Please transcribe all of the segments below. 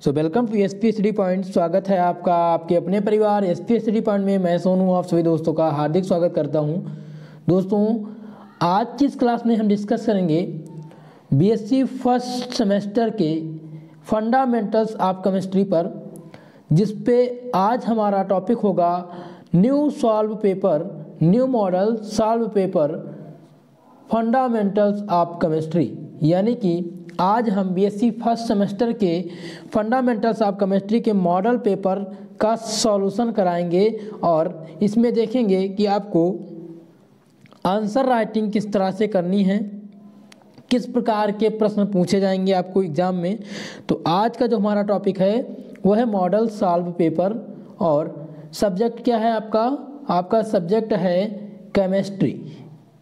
Welcome to SP study point. स्वागत है आपका आपके अपने परिवार एसपी स्टडी पॉइंट में। मैं सोनू आप सभी दोस्तों का हार्दिक स्वागत करता हूं। दोस्तों, आज की इस क्लास में हम डिस्कस करेंगे बीएससी फर्स्ट सेमेस्टर के फंडामेंटल्स ऑफ केमिस्ट्री पर, जिस पे आज हमारा टॉपिक होगा new solve paper, new model solve paper fundamentals of chemistry. यानी कि आज हम बीएससी फर्स्ट सेमेस्टर के फंडामेंटल्स ऑफ केमिस्ट्री के मॉडल पेपर का सॉल्यूशन कराएंगे और इसमें देखेंगे कि आपको आंसर राइटिंग किस तरह से करनी है, किस प्रकार के प्रश्न पूछे जाएंगे आपको एग्जाम में। तो आज का जो हमारा टॉपिक है वह है मॉडल सॉल्व पेपर और सब्जेक्ट क्या है आपका सब्जेक्ट है केमिस्ट्री।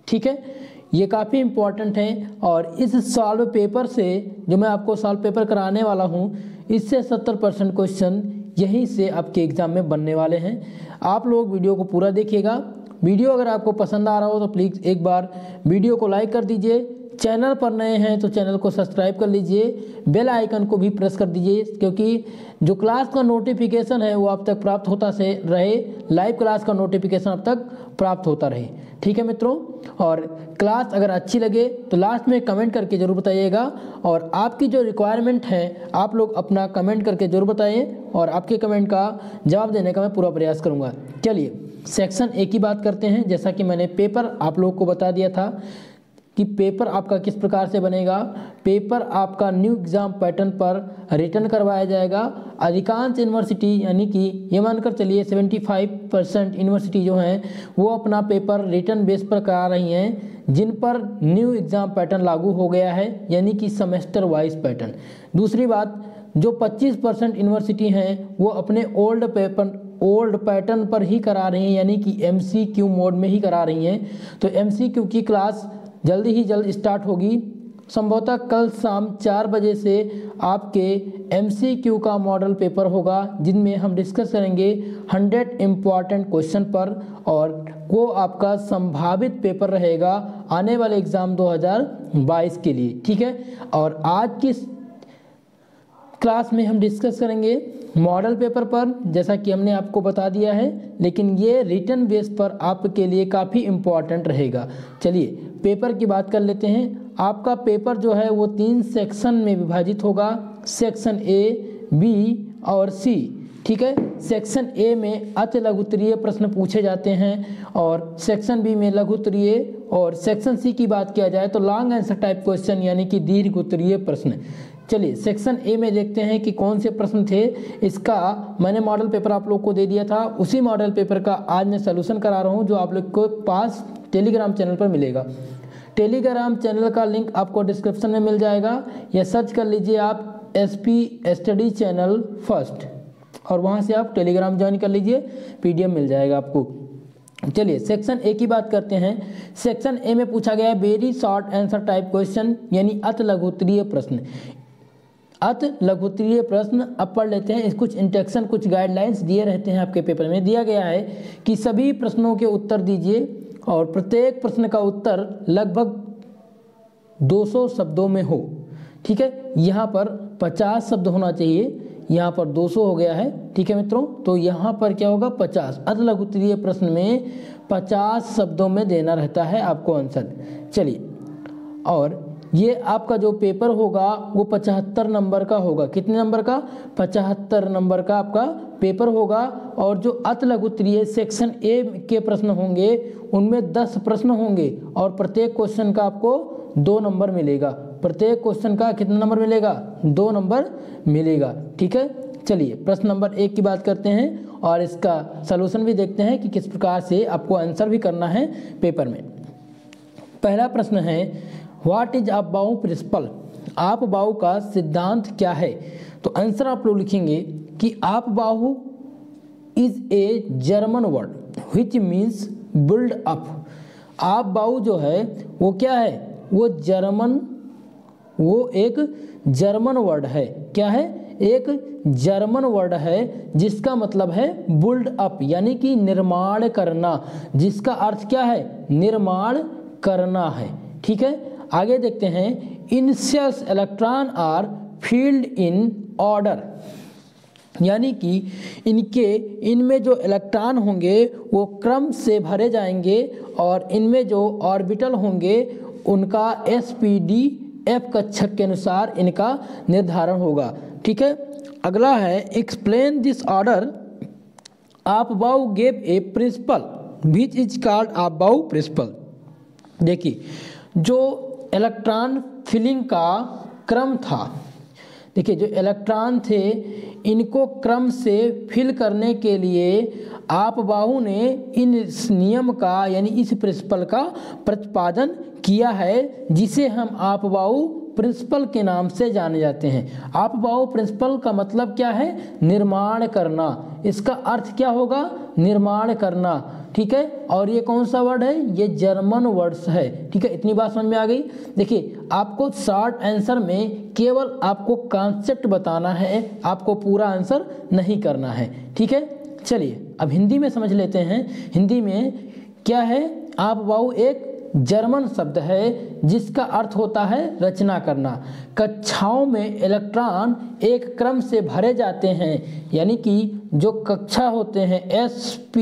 ठीक है, ये काफ़ी इम्पॉर्टेंट है और इस सॉल्व पेपर से जो मैं आपको सॉल्व पेपर कराने वाला हूँ, इससे 70% क्वेश्चन यहीं से आपके एग्ज़ाम में बनने वाले हैं। आप लोग वीडियो को पूरा देखिएगा। वीडियो अगर आपको पसंद आ रहा हो तो प्लीज़ एक बार वीडियो को लाइक कर दीजिए। चैनल पर नए हैं तो चैनल को सब्सक्राइब कर लीजिए, बेल आइकन को भी प्रेस कर दीजिए, क्योंकि जो क्लास का नोटिफिकेशन है वो आप तक प्राप्त होता से रहे, लाइव क्लास का नोटिफिकेशन अब तक प्राप्त होता रहे। ठीक है मित्रों, और क्लास अगर अच्छी लगे तो लास्ट में कमेंट करके ज़रूर बताइएगा और आपकी जो रिक्वायरमेंट है आप लोग अपना कमेंट करके ज़रूर बताइए और आपके कमेंट का जवाब देने का मैं पूरा प्रयास करूँगा। चलिए सेक्शन ए की बात करते हैं। जैसा कि मैंने पेपर आप लोग को बता दिया था कि पेपर आपका किस प्रकार से बनेगा। पेपर आपका न्यू एग्ज़ाम पैटर्न पर रिटर्न करवाया जाएगा। अधिकांश यूनिवर्सिटी यानी कि ये मानकर चलिए 75% यूनिवर्सिटी जो हैं वो अपना पेपर रिटर्न बेस पर करा रही हैं, जिन पर न्यू एग्ज़ाम पैटर्न लागू हो गया है, यानी कि सेमेस्टर वाइज पैटर्न। दूसरी बात, जो 25% यूनिवर्सिटी हैं वो अपने ओल्ड पैटर्न पर ही करा रही हैं, यानी कि MCQ मोड में ही करा रही हैं। तो MCQ की क्लास जल्द स्टार्ट होगी। संभवतः कल शाम 4 बजे से आपके MCQ का मॉडल पेपर होगा, जिनमें हम डिस्कस करेंगे 100 इम्पॉर्टेंट क्वेश्चन पर और वो आपका संभावित पेपर रहेगा आने वाले एग्ज़ाम 2022 के लिए। ठीक है, और आज की क्लास में हम डिस्कस करेंगे मॉडल पेपर पर, जैसा कि हमने आपको बता दिया है, लेकिन ये रिटर्न बेस पर आपके लिए काफ़ी इम्पॉर्टेंट रहेगा। चलिए पेपर की बात कर लेते हैं। आपका पेपर जो है वो 3 सेक्शन में विभाजित होगा, सेक्शन ए, बी और सी। ठीक है, सेक्शन ए में अति लघुत्तरीय प्रश्न पूछे जाते हैं और सेक्शन बी में लघुत्तरीय, और सेक्शन सी की बात किया जाए तो लॉन्ग आंसर टाइप क्वेश्चन यानी कि दीर्घ उत्तरीय प्रश्न। चलिए सेक्शन ए में देखते हैं कि कौन से प्रश्न थे। इसका मैंने मॉडल पेपर आप लोग को दे दिया था, उसी मॉडल पेपर का आज मैं सलूशन करा रहा हूँ, जो आप लोग को पास टेलीग्राम चैनल पर मिलेगा। टेलीग्राम चैनल का लिंक आपको डिस्क्रिप्शन में मिल जाएगा, या सर्च कर लीजिए आप SP स्टडी चैनल फर्स्ट और वहाँ से आप टेलीग्राम ज्वाइन कर लीजिए, PDF मिल जाएगा आपको। चलिए सेक्शन ए की बात करते हैं। सेक्शन ए में पूछा गया है very short answer type question, यानी अति लघुत्तरीय प्रश्न। अति लघुत्तरीय प्रश्न अब पढ़ लेते हैं। कुछ इंस्ट्रक्शन, कुछ गाइडलाइंस दिए रहते हैं आपके पेपर में। दिया गया है कि सभी प्रश्नों के उत्तर दीजिए और प्रत्येक प्रश्न का उत्तर लगभग 200 शब्दों में हो। ठीक है, यहाँ पर 50 शब्द होना चाहिए, यहाँ पर 200 हो गया है। ठीक है मित्रों, तो यहाँ पर क्या होगा 50। अति लघुत्तरीय प्रश्न में 50 शब्दों में देना रहता है आपको आंसर। चलिए, और ये आपका जो पेपर होगा वो 75 नंबर का होगा। कितने नंबर का? 75 नंबर का आपका पेपर होगा। और जो अति लघुत्तरीय सेक्शन ए के प्रश्न होंगे उनमें 10 प्रश्न होंगे और प्रत्येक क्वेश्चन का आपको 2 नंबर मिलेगा। प्रत्येक क्वेश्चन का कितना नंबर मिलेगा? 2 नंबर मिलेगा। ठीक है, चलिए प्रश्न नंबर 1 की बात करते हैं और इसका सलूशन भी देखते हैं कि किस प्रकार से आपको आंसर भी करना है पेपर में। पहला प्रश्न है व्हाट इज अबाउ प्रिंसिपल, आप बाहु का सिद्धांत क्या है? तो आंसर आप लोग लिखेंगे कि आप बाहु is a German word which means build up. आप बाहु जो है वो क्या है? वो एक जर्मन वर्ड है। क्या है? एक जर्मन वर्ड है जिसका मतलब है बिल्ड अप, यानी कि निर्माण करना, जिसका अर्थ क्या है? निर्माण करना है। ठीक है, आगे देखते हैं initial electron are filled in order, यानी कि इनमें जो इलेक्ट्रॉन होंगे वो क्रम से भरे जाएंगे और इनमें जो ऑर्बिटल होंगे उनका SPDF कक्षक के अनुसार इनका निर्धारण होगा। ठीक है, अगला है explain this order Aufbau gave a principle which is called Aufbau principle. देखिए, जो इलेक्ट्रॉन फिलिंग का क्रम था, देखिए जो इलेक्ट्रॉन थे इनको क्रम से फिल करने के लिए आपबाऊ ने इस नियम का यानी इस प्रिंसिपल का प्रतिपादन किया है, जिसे हम आपबाऊ प्रिंसिपल के नाम से जाने जाते हैं। आपबाऊ प्रिंसिपल का मतलब क्या है? निर्माण करना। इसका अर्थ क्या होगा? निर्माण करना। ठीक है, और ये कौन सा वर्ड है? ये जर्मन वर्ड्स है। ठीक है, इतनी बात समझ में आ गई। देखिए, आपको शॉर्ट आंसर में केवल आपको कॉन्सेप्ट बताना है, आपको पूरा आंसर नहीं करना है। ठीक है, चलिए अब हिंदी में समझ लेते हैं। हिंदी में क्या है? आपबाऊ एक जर्मन शब्द है जिसका अर्थ होता है रचना करना। कक्षाओं में इलेक्ट्रॉन एक क्रम से भरे जाते हैं, यानी कि जो कक्षा होते हैं S, P,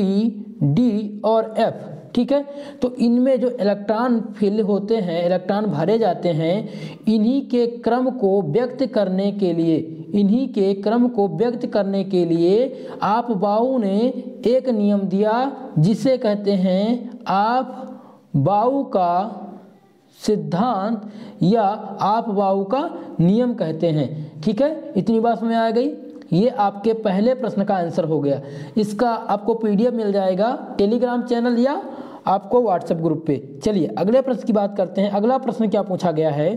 D और F। ठीक है, तो इनमें जो इलेक्ट्रॉन फिल होते हैं, इलेक्ट्रॉन भरे जाते हैं, इन्हीं के क्रम को व्यक्त करने के लिए आपबाऊ ने एक नियम दिया जिसे कहते हैं आपबाऊ का सिद्धांत या आपबाऊ का नियम कहते हैं। ठीक है, इतनी बात में आ गई। ये आपके पहले प्रश्न का आंसर हो गया। इसका आपको PDF मिल जाएगा टेलीग्राम चैनल या आपको व्हाट्सएप ग्रुप पे। चलिए अगले प्रश्न की बात करते हैं। अगला प्रश्न क्या पूछा गया है?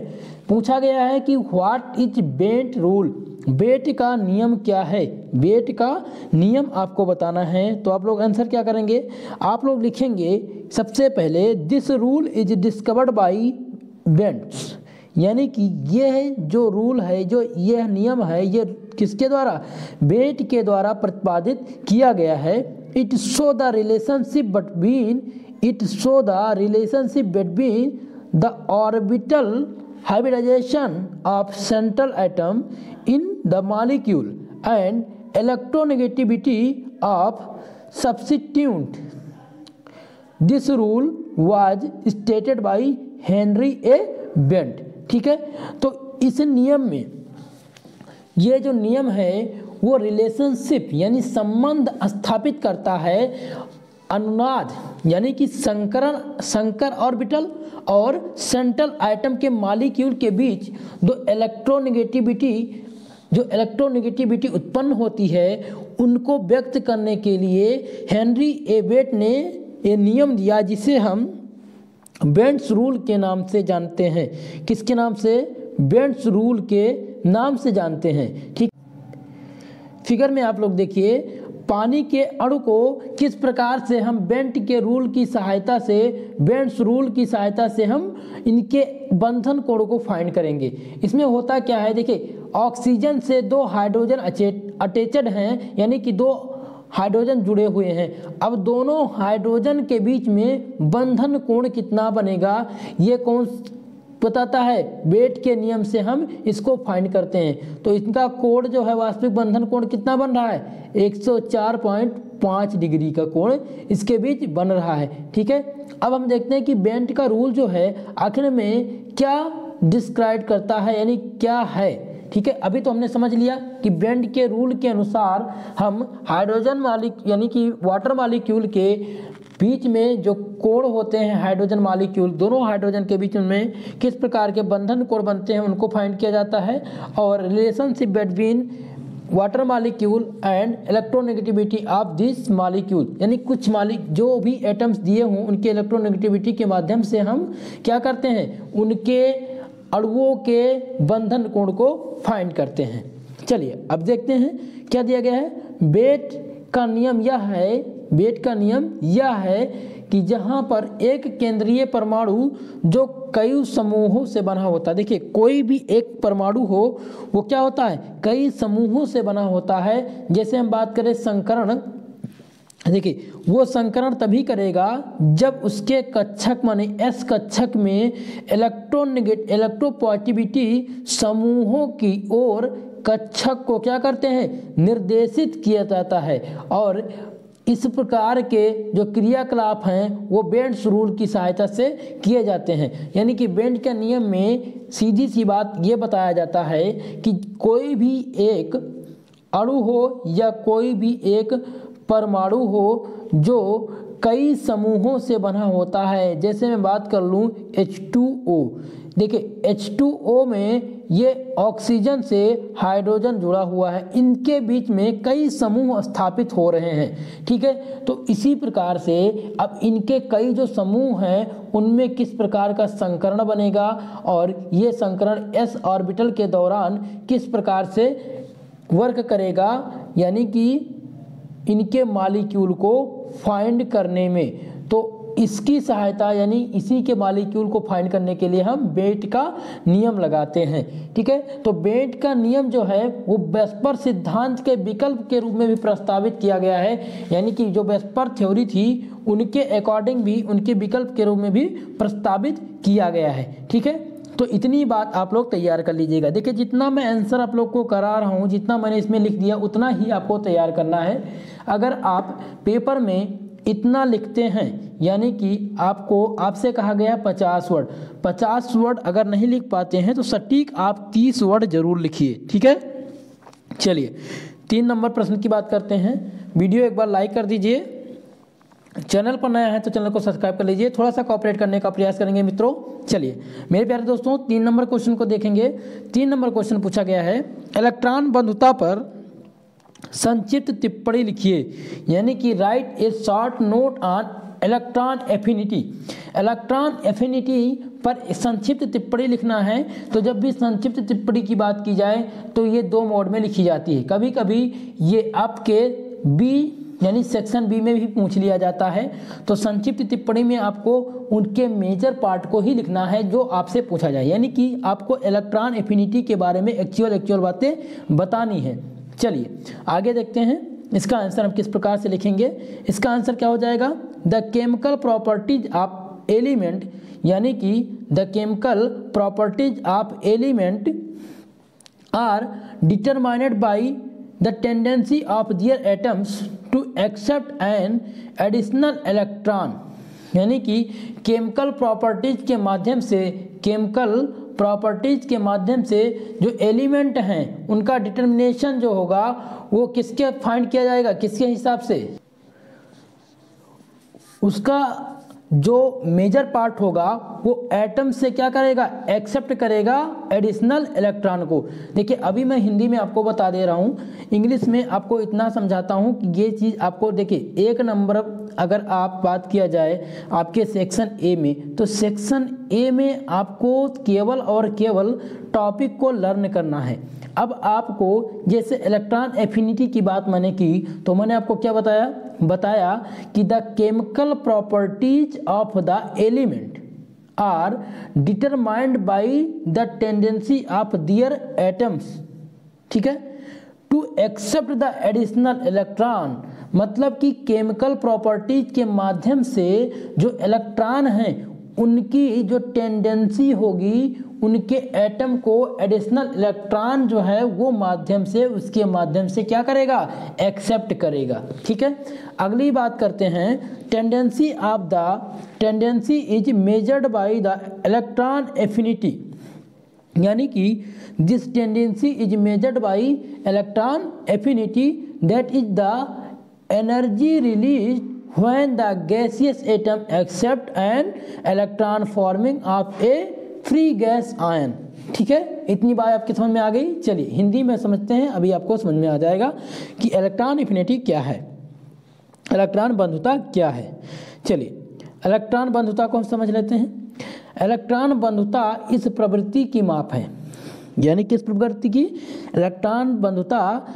पूछा गया है कि व्हाट इज बेट रूल। बेट का नियम क्या है? बेट का नियम आपको बताना है। तो आप लोग आंसर क्या करेंगे? आप लोग लिखेंगे सबसे पहले this rule is discovered by Bent's, यानी कि यह जो रूल है, जो यह नियम है, ये किसके द्वारा? बेट के द्वारा प्रतिपादित किया गया है। It show the relationship between the orbital hybridization of central atom in the molecule and electronegativity of substituent. This rule was stated by Henry A. Bent. ठीक है, तो इस नियम में, ये जो नियम है वो रिलेशनशिप यानी संबंध स्थापित करता है अनुनाद यानी कि संकर ऑर्बिटल और सेंट्रल आइटम के मॉलिक्यूल के बीच जो इलेक्ट्रोनेगेटिविटी उत्पन्न होती है उनको व्यक्त करने के लिए हेनरी ए बेट ने ये नियम दिया, जिसे हम बेंट्स रूल के नाम से जानते हैं। किसके नाम से? बेंट्स रूल के नाम से जानते हैं। ठीक, फिगर में आप लोग देखिए, पानी के अणु को किस प्रकार से हम बेंट्स रूल की सहायता से हम इनके बंधन कोण को फाइंड करेंगे। इसमें होता क्या है? देखिए, ऑक्सीजन से 2 हाइड्रोजन अटैचड हैं, यानी कि 2 हाइड्रोजन जुड़े हुए हैं। अब दोनों हाइड्रोजन के बीच में बंधन कोण कितना बनेगा, ये कौन बताता है? बेट के नियम से हम इसको फाइंड करते हैं। तो इनका कोण जो है, वास्तविक बंधन कोण कितना बन रहा है? 104.5 डिग्री का कोण इसके बीच बन रहा है। ठीक है, अब हम देखते हैं कि बेंट का रूल जो है आखिर में क्या डिस्क्राइब करता है, यानी क्या है। ठीक है, अभी तो हमने समझ लिया कि बेंट के रूल के अनुसार हम हाइड्रोजन यानी कि वाटर मॉलिक्यूल के बीच में जो कोण होते हैं, हाइड्रोजन मॉलिक्यूल, दोनों हाइड्रोजन के बीच में किस प्रकार के बंधन कोण बनते हैं उनको फाइंड किया जाता है। और relationship between water molecule and electronegativity of this molecule, यानी कुछ जो भी एटम्स दिए हों उनके इलेक्ट्रोनेगेटिविटी के माध्यम से हम क्या करते हैं? उनके अणुओं के बंधन कोण को फाइंड करते हैं। चलिए अब देखते हैं क्या दिया गया है। बेट का नियम यह है कि जहां पर एक केंद्रीय परमाणु जो कई समूहों से बना होता है। देखिए, कोई भी एक परमाणु हो वो क्या होता है? कई समूहों से बना होता है। जैसे हम बात करें संकरण देखिए वो संकरण तभी करेगा जब उसके कक्षक माने एस कक्षक में इलेक्ट्रोपॉजिटिविटी समूहों की ओर कक्षक को क्या करते हैं, निर्देशित किया जाता है। और इस प्रकार के जो क्रियाकलाप हैं वो बेंड्स रूल की सहायता से किए जाते हैं। यानी कि बेंड के नियम में सीधी सी बात ये बताया जाता है कि कोई भी एक अणु हो या कोई भी एक परमाणु हो जो कई समूहों से बना होता है। जैसे मैं बात कर लूँ H2O, देखिए H2O में ये ऑक्सीजन से हाइड्रोजन जुड़ा हुआ है, इनके बीच में कई समूह स्थापित हो रहे हैं, ठीक है। तो इसी प्रकार से अब इनके कई जो समूह हैं उनमें किस प्रकार का संकरण बनेगा और ये संकरण s ऑर्बिटल के दौरान किस प्रकार से वर्क करेगा, यानी कि इनके मॉलिक्यूल को फाइंड करने में। तो इसकी सहायता यानी इसी के मॉलिक्यूल को फाइंड करने के लिए हम बेंट का नियम लगाते हैं, ठीक है। तो बेंट का नियम जो है वो वेस्पर सिद्धांत के विकल्प के रूप में भी प्रस्तावित किया गया है। यानी कि जो वेस्पर थ्योरी थी उनके अकॉर्डिंग भी उनके विकल्प के रूप में भी प्रस्तावित किया गया है, ठीक है। तो इतनी बात आप लोग तैयार कर लीजिएगा। देखिए जितना मैं आंसर आप लोग को करा रहा हूँ, जितना मैंने इसमें लिख दिया उतना ही आपको तैयार करना है। अगर आप पेपर में इतना लिखते हैं, यानी कि आपसे कहा गया 50 वर्ड, 50 वर्ड अगर नहीं लिख पाते हैं तो सटीक आप 30 वर्ड जरूर लिखिए, ठीक है। चलिए 3 नंबर प्रश्न की बात करते हैं। वीडियो एक बार लाइक कर दीजिए, चैनल पर नया है तो चैनल को सब्सक्राइब कर लीजिए, थोड़ा सा कोऑपरेट करने का प्रयास करेंगे मित्रों। चलिए मेरे प्यारे दोस्तों 3 नंबर क्वेश्चन को देखेंगे। 3 नंबर क्वेश्चन पूछा गया है, इलेक्ट्रॉन बंधुता पर संक्षिप्त टिप्पणी लिखिए, यानी कि right A short note on electron affinity. Electron affinity पर संक्षिप्त टिप्पणी लिखना है। तो जब भी संक्षिप्त टिप्पणी की बात की जाए तो ये 2 मोड में लिखी जाती है। कभी कभी ये आपके बी यानी सेक्शन बी में भी पूछ लिया जाता है। तो संक्षिप्त टिप्पणी में आपको उनके मेजर पार्ट को ही लिखना है जो आपसे पूछा जाए, यानी कि आपको इलेक्ट्रॉन एफिनिटी के बारे में एक्चुअल बातें बतानी है। चलिए आगे देखते हैं इसका आंसर हम किस प्रकार से लिखेंगे। इसका आंसर क्या हो जाएगा, the chemical properties of element, यानी कि the chemical properties of element are determined by the tendency of their atoms to accept an additional electron। यानी कि केमिकल प्रॉपर्टीज के माध्यम से जो एलिमेंट हैं उनका डिटर्मिनेशन जो होगा वो किसके फाइंड किया जाएगा, किसके हिसाब से, उसका जो मेजर पार्ट होगा वो एटम से क्या करेगा, एक्सेप्ट करेगा एडिशनल इलेक्ट्रॉन को। देखिए अभी मैं हिंदी में आपको बता दे रहा हूँ, इंग्लिश में आपको इतना समझाता हूँ कि ये चीज़ आपको देखिए 1 नंबर अगर आप बात किया जाए आपके सेक्शन ए में, तो सेक्शन ए में आपको केवल और केवल टॉपिक को लर्न करना है। अब आपको जैसे इलेक्ट्रॉन एफिनिटी की बात मैंने की तो मैंने आपको क्या बताया कि the chemical properties of the element are determined by the tendency of their atoms, ठीक है, to accept the additional electron. मतलब कि केमिकल प्रॉपर्टीज के माध्यम से जो इलेक्ट्रॉन हैं उनकी जो टेंडेंसी होगी उनके एटम को एडिशनल इलेक्ट्रॉन जो है वो उसके माध्यम से क्या करेगा, एक्सेप्ट करेगा, ठीक है। अगली बात करते हैं, tendency is measured by the electron affinity, यानी कि this tendency is measured by electron affinity that is the energy release when the gaseous atom accept an electron forming of a free gas ion, ठीक है। इतनी बात आपके समझ में आ गई। चलिए हिंदी में समझते हैं, अभी आपको समझ में आ जाएगा कि इलेक्ट्रॉन एफिनिटी क्या है, इलेक्ट्रॉन बंधुता क्या है। चलिए इलेक्ट्रॉन बंधुता को हम समझ लेते हैं। इलेक्ट्रॉन बंधुता इस प्रवृत्ति की माप है, यानी किस प्रवृत्ति की, इलेक्ट्रॉन बंधुता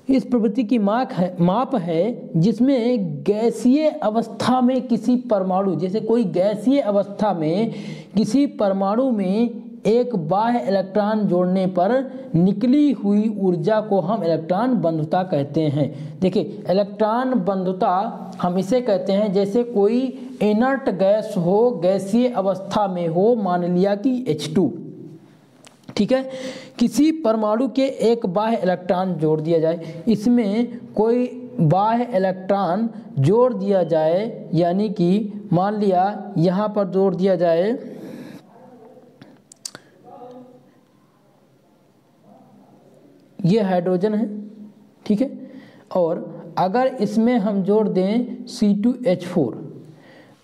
इस प्रवृत्ति की माप है जिसमें गैसीय अवस्था में किसी परमाणु, जैसे कोई गैसीय अवस्था में किसी परमाणु में एक बाह्य इलेक्ट्रॉन जोड़ने पर निकली हुई ऊर्जा को हम इलेक्ट्रॉन बंधुता कहते हैं। देखिए इलेक्ट्रॉन बंधुता हम इसे कहते हैं जैसे कोई इनर्ट गैस हो, गैसीय अवस्था में हो, मान लिया कि H2, ठीक है, किसी परमाणु के एक बाह्य इलेक्ट्रॉन जोड़ दिया जाए, इसमें कोई बाह्य इलेक्ट्रॉन जोड़ दिया जाए, यानी कि मान लिया यहाँ पर जोड़ दिया जाए ये हाइड्रोजन है, ठीक है, और अगर इसमें हम जोड़ दें C2H4,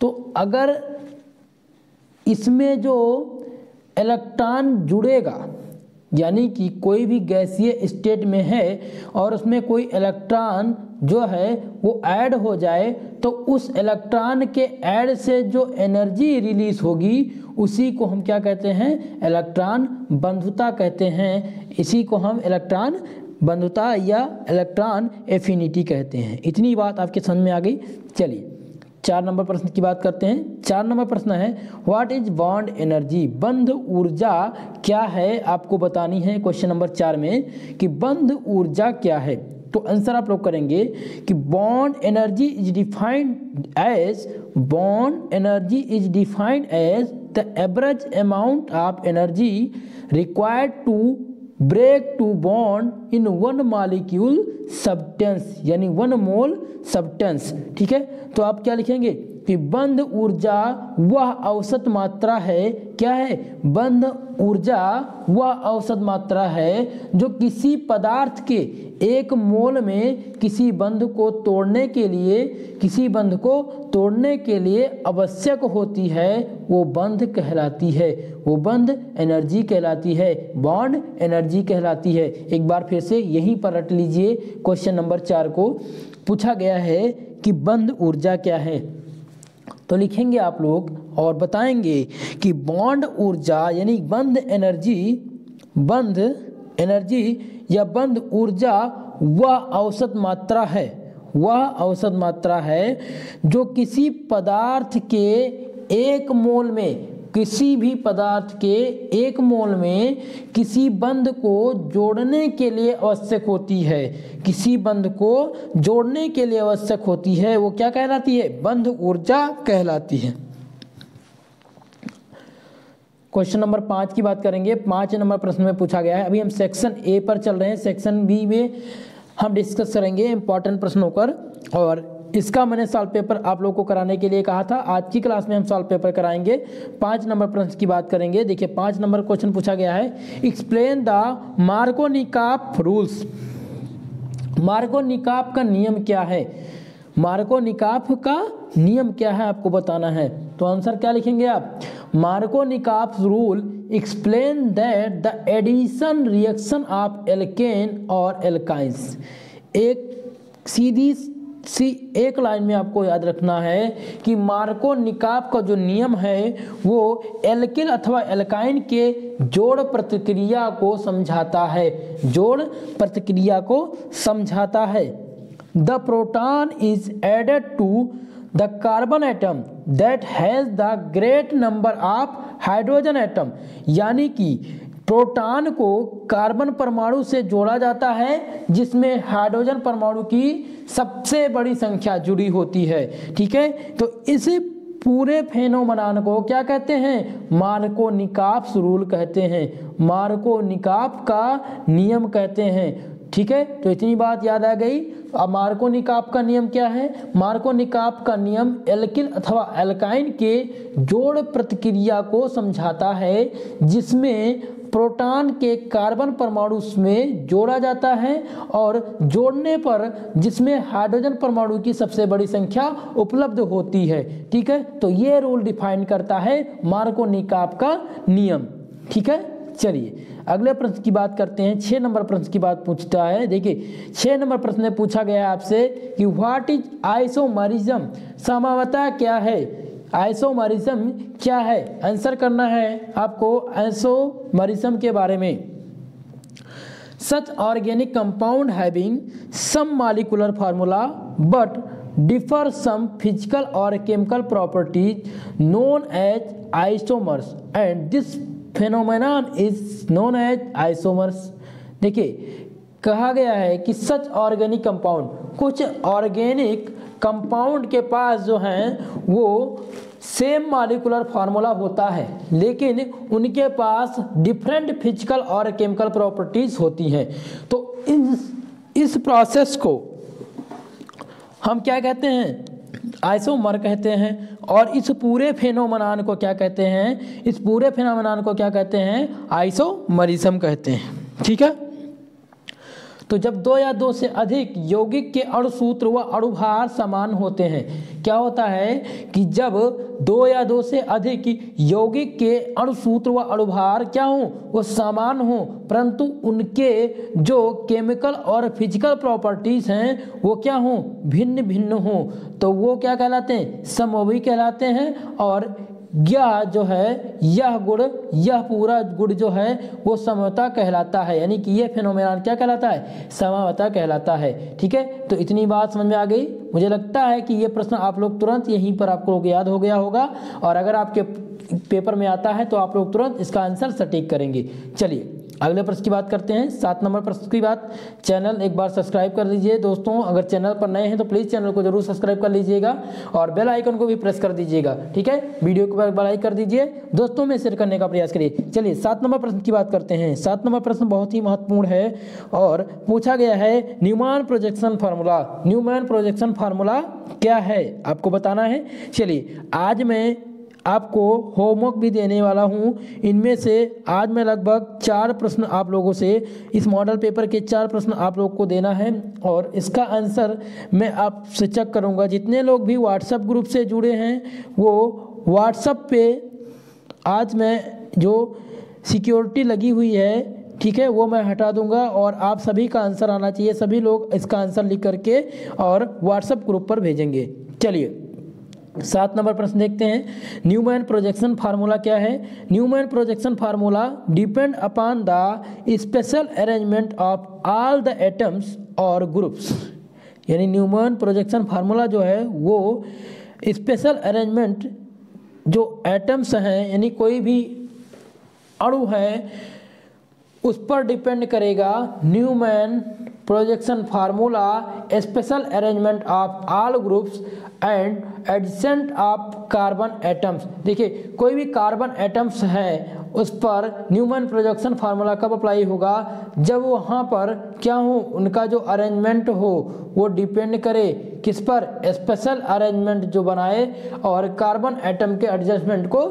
तो अगर इसमें जो इलेक्ट्रॉन जुड़ेगा, यानी कि कोई भी गैसीय स्टेट में है और उसमें कोई इलेक्ट्रॉन जो है वो ऐड हो जाए, तो उस इलेक्ट्रॉन के ऐड से जो एनर्जी रिलीज होगी उसी को हम क्या कहते हैं, इलेक्ट्रॉन बंधुता कहते हैं। इसी को हम इलेक्ट्रॉन बंधुता या इलेक्ट्रॉन एफिनिटी कहते हैं। इतनी बात आपके समझ में आ गई। चलिए 4 नंबर प्रश्न की बात करते हैं। 4 नंबर प्रश्न है व्हाट इज बॉन्ड एनर्जी, बंध ऊर्जा क्या है, आपको बतानी है क्वेश्चन नंबर 4 में कि बंध ऊर्जा क्या है। तो आंसर आप लोग करेंगे कि bond energy is defined as the average amount of energy required to break to bond in 1 molecule substance, यानी 1 मोल सब्सटेंस, ठीक है। तो आप क्या लिखेंगे कि बंध ऊर्जा वह औसत मात्रा है, क्या है, बंध ऊर्जा वह औसत मात्रा है जो किसी पदार्थ के 1 मोल में किसी बंध को तोड़ने के लिए आवश्यक होती है, वो बंध कहलाती है, वो बंध एनर्जी कहलाती है, बॉन्ड एनर्जी कहलाती है। एक बार फिर से यहीं पर रट लीजिए, क्वेश्चन नंबर 4 को पूछा गया है कि बंध ऊर्जा क्या है। तो लिखेंगे आप लोग और बताएंगे कि बॉन्ड ऊर्जा यानी बंध एनर्जी या बंध ऊर्जा वह औसत मात्रा है जो किसी पदार्थ के 1 मोल में, किसी भी पदार्थ के 1 मोल में किसी बंध को जोड़ने के लिए आवश्यक होती है, किसी बंध को जोड़ने के लिए आवश्यक होती है, वो क्या कहलाती है, बंध ऊर्जा कहलाती है। क्वेश्चन नंबर 5 की बात करेंगे। 5 नंबर प्रश्न में पूछा गया है, अभी हम सेक्शन ए पर चल रहे हैं, सेक्शन बी में हम डिस्कस करेंगे इंपॉर्टेंट प्रश्नों पर, और इसका मैंने सॉल्व पेपर आप लोगों को कराने के लिए कहा था। आज की क्लास में हम सॉल्व पेपर कराएंगे। 5 नंबर प्रश्न की बात करेंगे। देखिए 5 नंबर क्वेश्चन पूछा गया है, explain the Markovnikov rules. Markovnikov का नियम क्या है, मार्कोनिकॉफ का नियम क्या है आपको बताना है। तो आंसर क्या लिखेंगे आप, Markovnikov rule explain that the addition reaction of alkene और एल्काइंस। एक सीधी सी एक लाइन में आपको याद रखना है कि मार्कोनिकॉफ का जो नियम है वो एल्किल अथवा एल्काइन के जोड़ प्रतिक्रिया को समझाता है, जोड़ प्रतिक्रिया को समझाता है। The proton is added to the carbon atom that has the great number of hydrogen atom, यानी कि प्रोटॉन को कार्बन परमाणु से जोड़ा जाता है जिसमें हाइड्रोजन परमाणु की सबसे बड़ी संख्या जुड़ी होती है, ठीक है। तो इस पूरे फेनोमेनन को क्या कहते हैं, मार्कोनिकॉफ रूल कहते हैं, मार्कोनिकॉफ का नियम कहते हैं, ठीक है। तो इतनी बात याद आ गई। अब मार्कोनिकॉफ का नियम क्या है, मार्कोनिकॉफ का नियम एल्किल अथवा एल्काइन के जोड़ प्रतिक्रिया को समझाता है जिसमें प्रोटॉन के कार्बन परमाणु में जोड़ा जाता है और जोड़ने पर जिसमें हाइड्रोजन परमाणु की सबसे बड़ी संख्या उपलब्ध होती है, ठीक है। तो ये रूल डिफाइन करता है मार्कोनिकॉफ का नियम, ठीक है। चलिए अगले प्रश्न की बात करते हैं। 6 नंबर प्रश्न की बात पूछता है। देखिए 6 नंबर प्रश्न में पूछा गया है आपसे कि व्हाट इज आइसोमरिज्म, समवता क्या है, आइसोमरिज्म क्या है। आंसर करना है आपको आइसोमरिज्म के बारे में। Such organic compound having same molecular formula but differ some physical or chemical properties known as isomers, and this phenomenon is known as isomers। देखिए कहा गया है कि सच ऑर्गेनिक कंपाउंड, कुछ ऑर्गेनिक कंपाउंड के पास जो हैं वो सेम मॉलिक्यूलर फार्मूला होता है, लेकिन उनके पास डिफरेंट फिजिकल और केमिकल प्रॉपर्टीज होती हैं। तो इस प्रोसेस को हम क्या कहते हैं, आइसोमर कहते हैं। और इस पूरे फेनोमेनन को क्या कहते हैं, इस पूरे फेनोमेनन को क्या कहते हैं, आइसोमरिज्म कहते हैं। ठीक है, तो जब दो या दो से अधिक यौगिक के अणुसूत्र व अणुभार समान होते हैं, क्या होता है कि जब दो या दो से अधिक यौगिक के अणुसूत्र व अणुभार क्या हो, वो समान हो, परंतु उनके जो केमिकल और फिजिकल प्रॉपर्टीज हैं वो क्या हो, भिन्न भिन्न हो, तो वो क्या कहलाते हैं, समविक कहलाते हैं। और यह जो है, यह गुण, यह पूरा गुण जो है वो समता कहलाता है, यानी कि यह फेनोमेनन क्या कहलाता है, समता कहलाता है। ठीक है, तो इतनी बात समझ में आ गई। मुझे लगता है कि ये प्रश्न आप लोग तुरंत यहीं पर आपको लोग याद हो गया होगा, और अगर आपके पेपर में आता है तो आप लोग तुरंत इसका आंसर सटीक करेंगे। चलिए अगले प्रश्न की बात करते हैं, 7 नंबर प्रश्न की बात। चैनल एक बार सब्सक्राइब कर लीजिए दोस्तों, अगर चैनल पर नए हैं तो प्लीज़ चैनल को जरूर सब्सक्राइब कर लीजिएगा और बेल आइकन को भी प्रेस कर दीजिएगा। ठीक है, वीडियो को बड़ा कर दीजिए, दोस्तों में शेयर करने का प्रयास करिए। चलिए 7 नंबर प्रश्न की बात करते हैं। 7 नंबर प्रश्न बहुत ही महत्वपूर्ण है और पूछा गया है Newman projection formula. Newman projection formula क्या है आपको बताना है। चलिए आज मैं आपको होमवर्क भी देने वाला हूं, इनमें से आज मैं लगभग 4 प्रश्न आप लोगों से, इस मॉडल पेपर के 4 प्रश्न आप लोगों को देना है और इसका आंसर मैं आपसे चेक करूंगा। जितने लोग भी व्हाट्सएप ग्रुप से जुड़े हैं वो व्हाट्सएप पे आज मैं जो सिक्योरिटी लगी हुई है, ठीक है, वो मैं हटा दूंगा और आप सभी का आंसर आना चाहिए। सभी लोग इसका आंसर लिख करके और व्हाट्सएप ग्रुप पर भेजेंगे। चलिए 7 नंबर प्रश्न देखते हैं। न्यूमैन प्रोजेक्शन फार्मूला क्या है। Newman projection formula depend upon the special arrangement of all the atoms और ग्रुप्स। यानी न्यूमैन प्रोजेक्शन फार्मूला जो है वो स्पेशल अरेंजमेंट जो एटम्स हैं, यानी कोई भी अणु है, उस पर डिपेंड करेगा। Newman projection formula special arrangement of all groups and adjacent of carbon atoms. देखिए कोई भी कार्बन एटम्स है उस पर न्यूमैन प्रोजेक्शन फार्मूला कब अप्लाई होगा, जब वहाँ पर क्या हो, उनका जो अरेंजमेंट हो वो डिपेंड करे किस पर, स्पेशल अरेंजमेंट जो बनाए और कार्बन एटम के एडजस्टमेंट को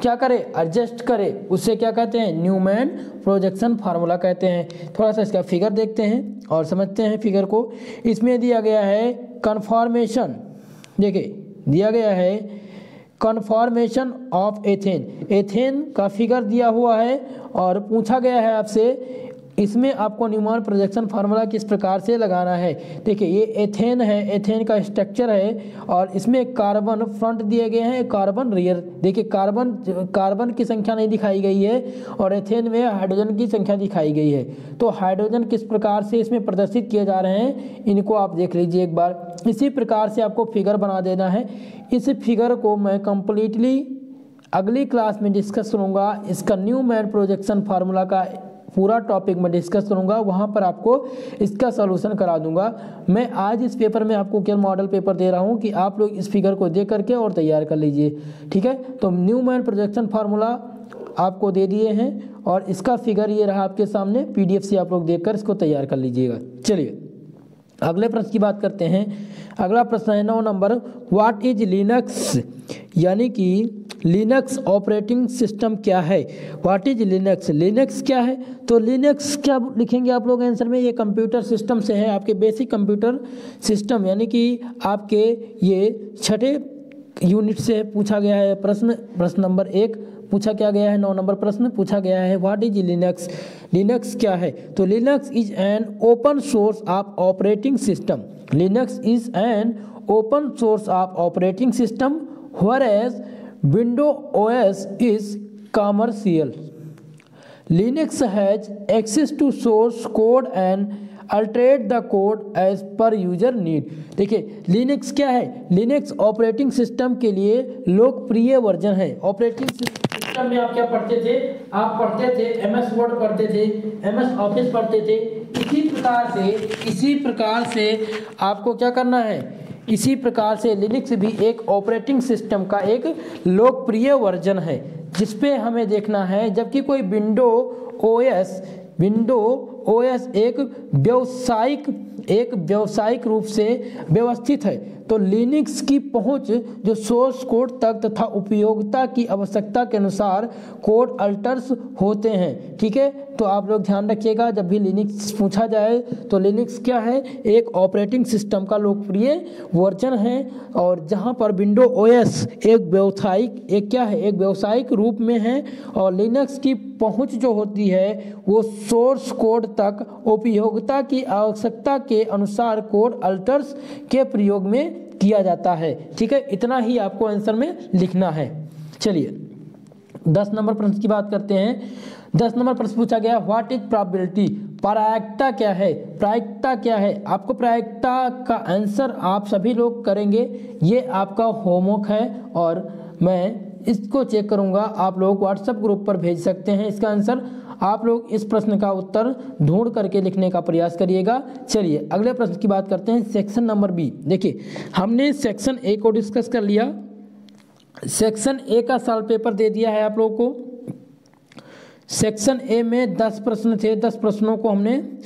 क्या करे, एडजस्ट करे, उससे क्या कहते हैं, न्यूमैन प्रोजेक्शन फार्मूला कहते हैं। थोड़ा सा इसका फिगर देखते हैं और समझते हैं फिगर को। इसमें दिया गया है कन्फॉर्मेशन, देखिए दिया गया है कन्फॉर्मेशन ऑफ एथेन। एथेन का फिगर दिया हुआ है और पूछा गया है आपसे इसमें आपको न्यूमैन प्रोजेक्शन फार्मूला किस प्रकार से लगाना है। देखिए ये एथेन है, एथेन का स्ट्रक्चर है और इसमें कार्बन फ्रंट दिए गए हैं, कार्बन रियर। देखिए कार्बन की संख्या नहीं दिखाई गई है और एथेन में हाइड्रोजन की संख्या दिखाई गई है। तो हाइड्रोजन किस प्रकार से इसमें प्रदर्शित किए जा रहे हैं इनको आप देख लीजिए एक बार। इसी प्रकार से आपको फिगर बना देना है। इस फिगर को मैं कंप्लीटली अगली क्लास में डिस्कस करूँगा। इसका न्यूमैन प्रोजेक्शन फार्मूला का पूरा टॉपिक मैं डिस्कस करूंगा, वहां पर आपको इसका सॉल्यूशन करा दूंगा। मैं आज इस पेपर में आपको केवल मॉडल पेपर दे रहा हूं कि आप लोग इस फिगर को देख करके और तैयार कर लीजिए। ठीक है, तो न्यूमैन प्रोजेक्शन फार्मूला आपको दे दिए हैं और इसका फिगर ये रहा आपके सामने, पीडीएफ से आप लोग देखकर इसको तैयार कर लीजिएगा। चलिए अगले प्रश्न की बात करते हैं। अगला प्रश्न है 9 नंबर, व्हाट इज लिनक्स, यानी कि लिनक्स ऑपरेटिंग सिस्टम क्या है। व्हाट इज लिनक्स, लिनक्स क्या है। तो लिनक्स क्या लिखेंगे आप लोग आंसर में, ये कंप्यूटर सिस्टम से है, आपके बेसिक कंप्यूटर सिस्टम, यानी कि आपके ये 6ठे यूनिट से पूछा गया है प्रश्न। प्रश्न नंबर 1 पूछा क्या गया है, 9 नंबर प्रश्न पूछा गया है व्हाट इज लिनक्स। लिनक्स क्या है, तो Linux is an open source of operating system. Linux is an open source of operating system whereas Windows OS is commercial. Linux has access to source code and alterate the code as per user need. देखिए Linux क्या है, Linux operating system के लिए लोकप्रिय version है। Operating system system में आप क्या पढ़ते थे, आप पढ़ते थे MS वर्ड पढ़ते थे, MS ऑफिस पढ़ते थे। इसी प्रकार से आपको क्या करना है, इसी प्रकार से लिनक्स भी एक ऑपरेटिंग सिस्टम का एक लोकप्रिय वर्जन है जिसपे हमें देखना है। जबकि कोई विंडो ओएस एक व्यावसायिक रूप से व्यवस्थित है, तो लिनक्स की पहुंच जो सोर्स कोड तक तथा उपयोगिता की आवश्यकता के अनुसार कोड अल्टर्स होते हैं। ठीक है, तो आप लोग ध्यान रखिएगा जब भी लिनक्स पूछा जाए तो लिनक्स क्या है, एक ऑपरेटिंग सिस्टम का लोकप्रिय वर्जन है। और जहां पर विंडो ओएस एक व्यावसायिक रूप में है और लिनक्स की पहुंच जो होती है वो सोर्स कोड तक उपयोगिता की आवश्यकता के अनुसार कोड अल्टर्स के प्रयोग में किया जाता है। ठीक है, इतना ही आपको आंसर में लिखना है। चलिए 10 नंबर प्रश्न की बात करते हैं। 10 नंबर प्रश्न पूछा गया, व्हाट इज प्रोबेबिलिटी, प्रायिकता क्या है। प्रायिकता क्या है, आपको प्रायिकता का आंसर आप सभी लोग करेंगे, ये आपका होमवर्क है और मैं इसको चेक करूंगा, आप लोग व्हाट्सएप ग्रुप पर भेज सकते हैं इसका आंसर। आप लोग इस प्रश्न का उत्तर ढूंढ करके लिखने का प्रयास करिएगा। चलिए अगले प्रश्न की बात करते हैं, सेक्शन नंबर बी। देखिए हमने सेक्शन ए को डिस्कस कर लिया, सेक्शन ए का सॉल्व पेपर दे दिया है आप लोगों को। सेक्शन ए में 10 प्रश्न थे, 10 प्रश्नों को हमने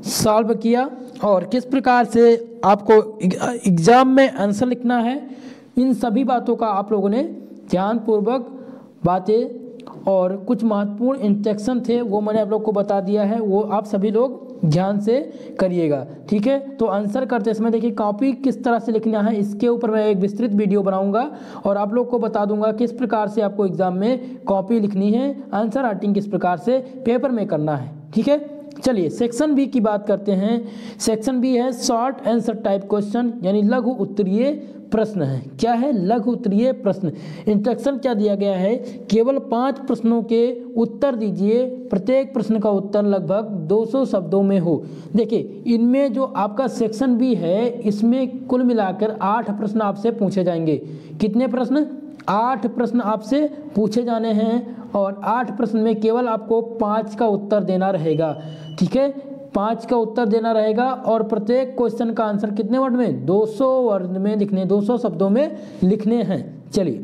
सॉल्व किया और किस प्रकार से आपको एग्जाम में आंसर लिखना है, इन सभी बातों का आप लोगों ने ध्यानपूर्वक बातें और कुछ महत्वपूर्ण इंस्ट्रक्शन थे वो मैंने आप लोग को बता दिया है, वो आप सभी लोग ध्यान से करिएगा। ठीक है, तो आंसर करते समय देखिए कॉपी किस तरह से लिखना है, इसके ऊपर मैं एक विस्तृत वीडियो बनाऊंगा और आप लोग को बता दूंगा किस प्रकार से आपको एग्जाम में कॉपी लिखनी है, आंसर राइटिंग किस प्रकार से पेपर में करना है। ठीक है, चलिए सेक्शन बी की बात करते हैं। सेक्शन बी है शॉर्ट आंसर टाइप क्वेश्चन, यानी लघु उत्तरीय प्रश्न है। क्या है, लघु उत्तरीय प्रश्न। इंस्ट्रक्शन क्या दिया गया है, केवल 5 प्रश्नों के उत्तर दीजिए, प्रत्येक प्रश्न का उत्तर लगभग 200 शब्दों में हो। देखिए इनमें जो आपका सेक्शन बी है इसमें कुल मिलाकर 8 प्रश्न आपसे पूछे जाएंगे। कितने प्रश्न, 8 प्रश्न आपसे पूछे जाने हैं और 8 प्रश्न में केवल आपको 5 का उत्तर देना रहेगा। ठीक है, 5 का उत्तर देना रहेगा और प्रत्येक क्वेश्चन का आंसर कितने वर्ड में, 200 वर्ड में लिखने, 200 शब्दों में लिखने हैं। चलिए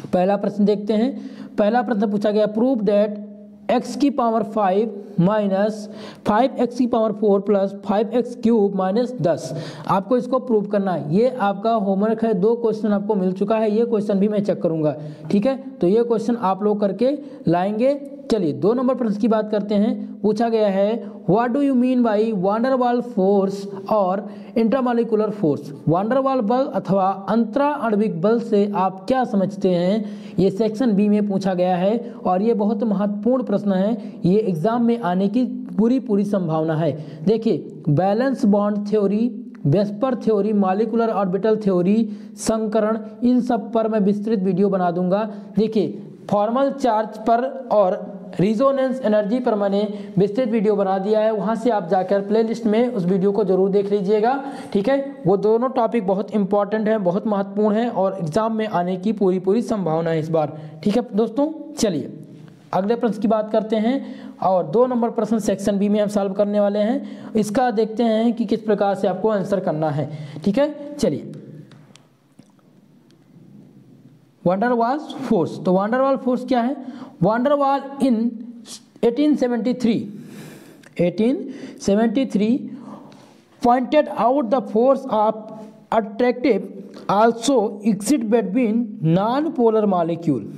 पहला प्रश्न देखते हैं। पहला प्रश्न पूछा गया, प्रूव दैट x की पावर 5 माइनस 5x की power 4 plus 5x cube minus 10। आपको इसको प्रूव करना है, ये आपका होमवर्क है। 2 क्वेश्चन आपको मिल चुका है, ये क्वेश्चन भी मैं चेक करूंगा। ठीक है, तो ये क्वेश्चन आप लोग करके लाएंगे। चलिए 2 नंबर प्रश्न की बात करते हैं। पूछा गया है, what do you mean by wander वाल फोर्स और इंट्रामॉलिक्यूलर फोर्स। वांडर वाल बल अथवा अंतरा आणविक बल से आप क्या समझते हैं, ये सेक्शन बी में पूछा गया है और ये बहुत महत्वपूर्ण प्रश्न है, ये एग्जाम में आने की पूरी संभावना है। देखिए valence bond theory, VSEPR theory, molecular orbital theory, संकरण, इन सब पर मैं विस्तृत वीडियो बना दूंगा। देखिए फॉर्मल चार्ज पर और रिजोनेंस एनर्जी पर मैंने विस्तृत वीडियो बना दिया है, वहां से आप जाकर प्लेलिस्ट में उस वीडियो को जरूर देख लीजिएगा। ठीक है, वो दोनों टॉपिक बहुत इंपॉर्टेंट है, बहुत महत्वपूर्ण है और एग्जाम में आने की पूरी संभावना है इस बार। ठीक है दोस्तों, चलिए अगले प्रश्न की बात करते हैं और 2 नंबर प्रश्न सेक्शन बी में हम सॉल्व करने वाले हैं। इसका देखते हैं कि किस प्रकार से आपको आंसर करना है। ठीक है, चलिए वांडरवाल फोर्स। तो वांडरवाल फोर्स क्या है, van der Waal in 1873 pointed out the force of attractive also exist between non polar molecule.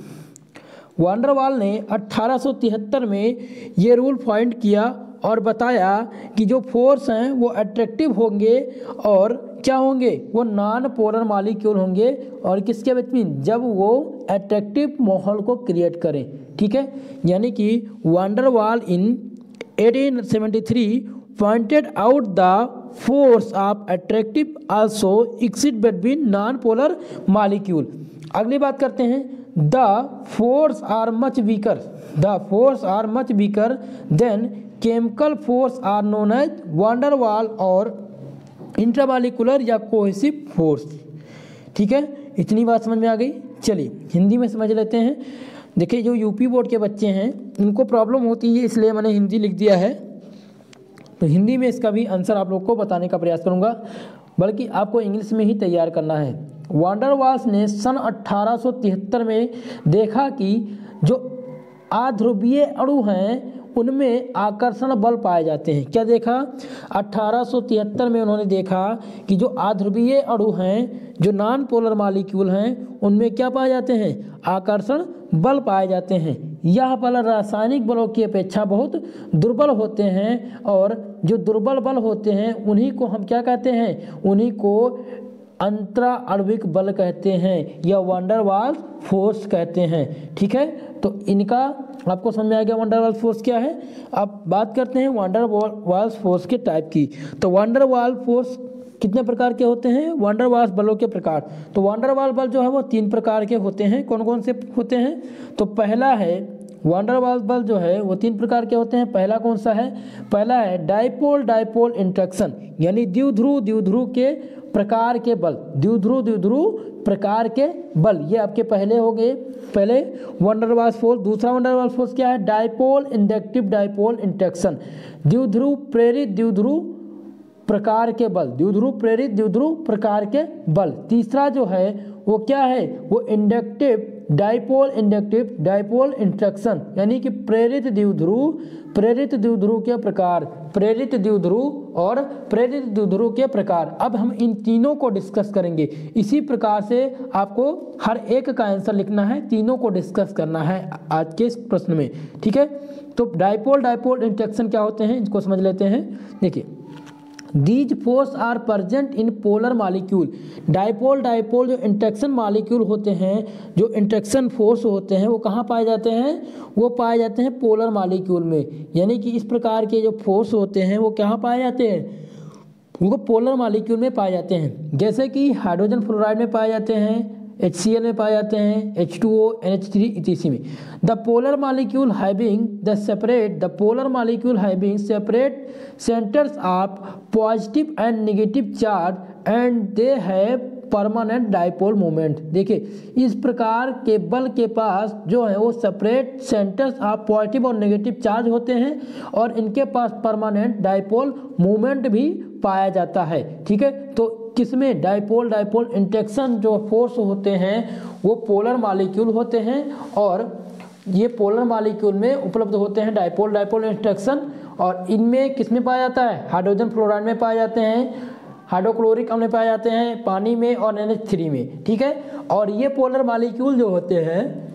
Van der Waal ने 1873 में ये रूल फाइंड किया और बताया कि जो फोर्स हैं वो अट्रैक्टिव होंगे और क्या होंगे, वो नॉन पोलर मॉलिक्यूल होंगे और किसके बिटवीन, जब वो अट्रैक्टिव माहौल को क्रिएट करें। ठीक है, यानी कि van der Waal in 1873 pointed out the force of attractive also exist between non polar molecule. अगली बात करते हैं, the force are much weaker than chemical force are known as van der Waal और इंट्रामॉलिक्यूलर या कोहेसिव फोर्स। ठीक है, इतनी बात समझ में आ गई। चलिए हिंदी में समझ लेते हैं। देखिए जो यूपी बोर्ड के बच्चे हैं उनको प्रॉब्लम होती है, इसलिए मैंने हिंदी लिख दिया है। तो हिंदी में इसका भी आंसर आप लोग को बताने का प्रयास करूंगा, बल्कि आपको इंग्लिश में ही तैयार करना है। वांडर वाल्स ने सन 1873 में देखा कि जो अध्रुवीय अणु हैं उनमें आकर्षण बल पाए जाते हैं। क्या देखा? 1873 में उन्होंने देखा कि जो अध्रुवीय अणु हैं, जो नॉन पोलर मॉलिक्यूल हैं, उनमें क्या पाए जाते हैं? आकर्षण बल पाए जाते हैं। यह बल रासायनिक बलों की अपेक्षा बहुत दुर्बल होते हैं, और जो दुर्बल बल होते हैं उन्हीं को हम क्या कहते हैं? उन्हीं को अंतरा आणविक बल कहते हैं या वांडर वाल्स फोर्स कहते हैं। ठीक है, तो इनका आपको समझ में आ गया वांडर वाल्स फोर्स क्या है। अब बात करते हैं वांडर वाल्स फोर्स के टाइप की। तो वांडर वाल्स फोर्स कितने प्रकार के होते हैं? वांडर वाल्स बलों के प्रकार। तो वांडर वाल्स बल जो है वो 3 प्रकार के होते हैं। कौन कौन से होते हैं? तो पहला है वांडर वाल्स बल जो है वो 3 प्रकार के होते हैं। पहला कौन सा है? पहला है डाइपोल डाइपोल इंटरेक्शन, यानी द्विध्रुव के प्रकार के बल, द्विध्रुव प्रकार के बल, ये आपके पहले हो गए, पहले वांडर वाल्स फोर्स। दूसरा वांडर वाल्स फोर्स क्या है? डाइपोल इंडक्टिव डाइपोल इंटरेक्शन, द्विध्रुव प्रेरित द्विध्रुव प्रकार के बल, द्विध्रुव प्रेरित द्विध्रुव प्रकार के बल। तीसरा जो है वो क्या है? वो इंडक्टिव डाइपोल इंटरेक्शन, यानी कि प्रेरित द्विध्रुव के प्रकार, प्रेरित द्विध्रुव और प्रेरित द्विध्रुव के प्रकार। अब हम इन तीनों को डिस्कस करेंगे। इसी प्रकार से आपको हर एक का आंसर लिखना है, तीनों को डिस्कस करना है आज के इस प्रश्न में। ठीक है, तो डाइपोल इंटरेक्शन क्या होते हैं इनको समझ लेते हैं। देखिए, these force are present in polar molecule. Dipole जो इंटरेक्शन मॉलिक्यूल होते हैं, जो इंटरेक्शन फोर्स होते हैं, वो कहाँ पाए जाते हैं? वो पाए जाते हैं पोलर मॉलिक्यूल में। यानी कि इस प्रकार के जो फोर्स होते हैं वो कहाँ पाए जाते हैं? वो पोलर मॉलिक्यूल में पाए जाते हैं। जैसे कि हाइड्रोजन फ्लोराइड में पाए जाते हैं, HCl में पाए जाते हैं, H2O, NH3 इत्यादि में। The polar molecule having separate centres of positive and negative charge and they have permanent dipole moment. देखिए, इस प्रकार के बल के पास जो है वो सेपरेट सेंटर्स ऑफ पॉजिटिव और नेगेटिव चार्ज होते हैं, और इनके पास परमानेंट डाइपोल मोमेंट भी पाया जाता है। ठीक है, तो किसमें? डाइपोल इंटरेक्शन जो फोर्स होते हैं वो पोलर मॉलिक्यूल होते हैं, और ये पोलर मॉलिक्यूल में उपलब्ध होते हैं डाइपोल इंटरेक्शन। और इनमें किसमें पाया जाता है? हाइड्रोजन फ्लोराइड में पाए जाते हैं, हाइड्रोक्लोरिक अम्ल में पाए जाते हैं, पानी में और NH3 में। ठीक है, और ये पोलर मॉलिक्यूल जो होते हैं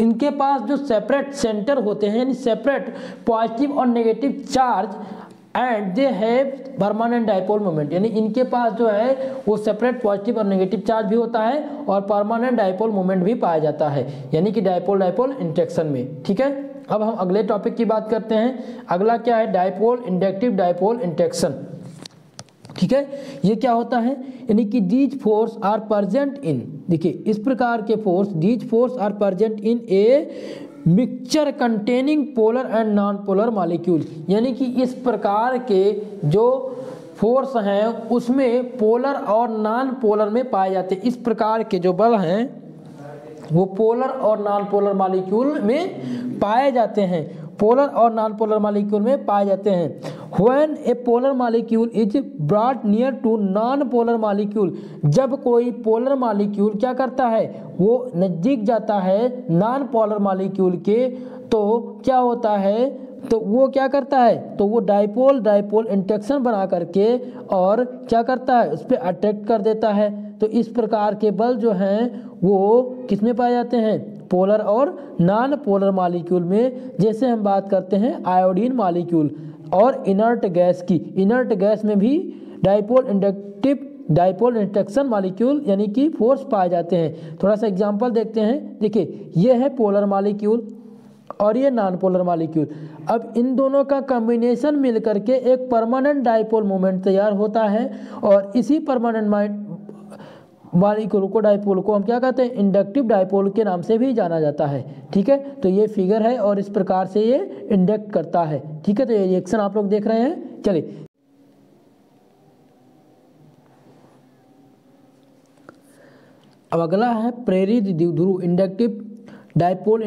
इनके पास जो सेपरेट सेंटर होते हैं, यानी सेपरेट पॉजिटिव और negative charge and they have permanent dipole moment, यानी इनके पास जो है वो सेपरेट पॉजिटिव और नेगेटिव चार्ज भी होता है और परमानेंट डाइपोल मोमेंट भी पाया जाता है, यानी कि डाइपोल इंटरेक्शन में। ठीक है, अब हम अगले टॉपिक की बात करते हैं। अगला क्या है? Dipole inductive dipole interaction. ठीक है, ये क्या होता है? यानी कि these force are present in, देखिए इस प्रकार के force, these force are present in a mixture containing polar and non polar molecule, यानी कि इस प्रकार के जो फोर्स हैं उसमें पोलर और नॉन पोलर में पाए जाते हैं। इस प्रकार के जो बल हैं वो पोलर और नॉन पोलर मॉलिक्यूल में पाए जाते हैं, पोलर और नॉन पोलर मॉलिक्यूल में पाए जाते हैं। When a polar molecule is brought near to non-polar molecule, जब कोई पोलर मॉलिक्यूल क्या करता है? वो नज़दीक जाता है नॉन पोलर मॉलिक्यूल के, तो क्या होता है? तो वो क्या करता है? तो वो डाइपोल इंटरेक्शन बना करके और क्या करता है? उस पर अट्रैक्ट कर देता है। तो इस प्रकार के बल जो हैं वो किस में पाए जाते हैं? पोलर और नॉन पोलर मॉलिक्यूल में। जैसे हम बात करते हैं आयोडीन मॉलिक्यूल और इनर्ट गैस की, इनर्ट गैस में भी डाइपोल डाइपोल इंटरेक्शन मॉलिक्यूल यानी कि फोर्स पाए जाते हैं। थोड़ा सा एग्जांपल देखते हैं। देखिए, ये है पोलर मॉलिक्यूल और ये नॉन पोलर मॉलिक्यूल। अब इन दोनों का कॉम्बिनेशन मिल करके एक परमानेंट डाइपोल मोमेंट तैयार होता है, और इसी परमानेंट मॉलिक्यूल को, डाइपोल को हम क्या कहते हैं? इंडक्टिव डाइपोल के नाम से भी जाना जाता है। ठीक है, तो ये फिगर है और इस प्रकार से ये इंडक्ट करता है। ठीक है, तो ये रिएक्शन आप लोग देख रहे हैं। चलिए, अब अगला है प्रेरित द्विध्रुव इंडक्टिव डायपोल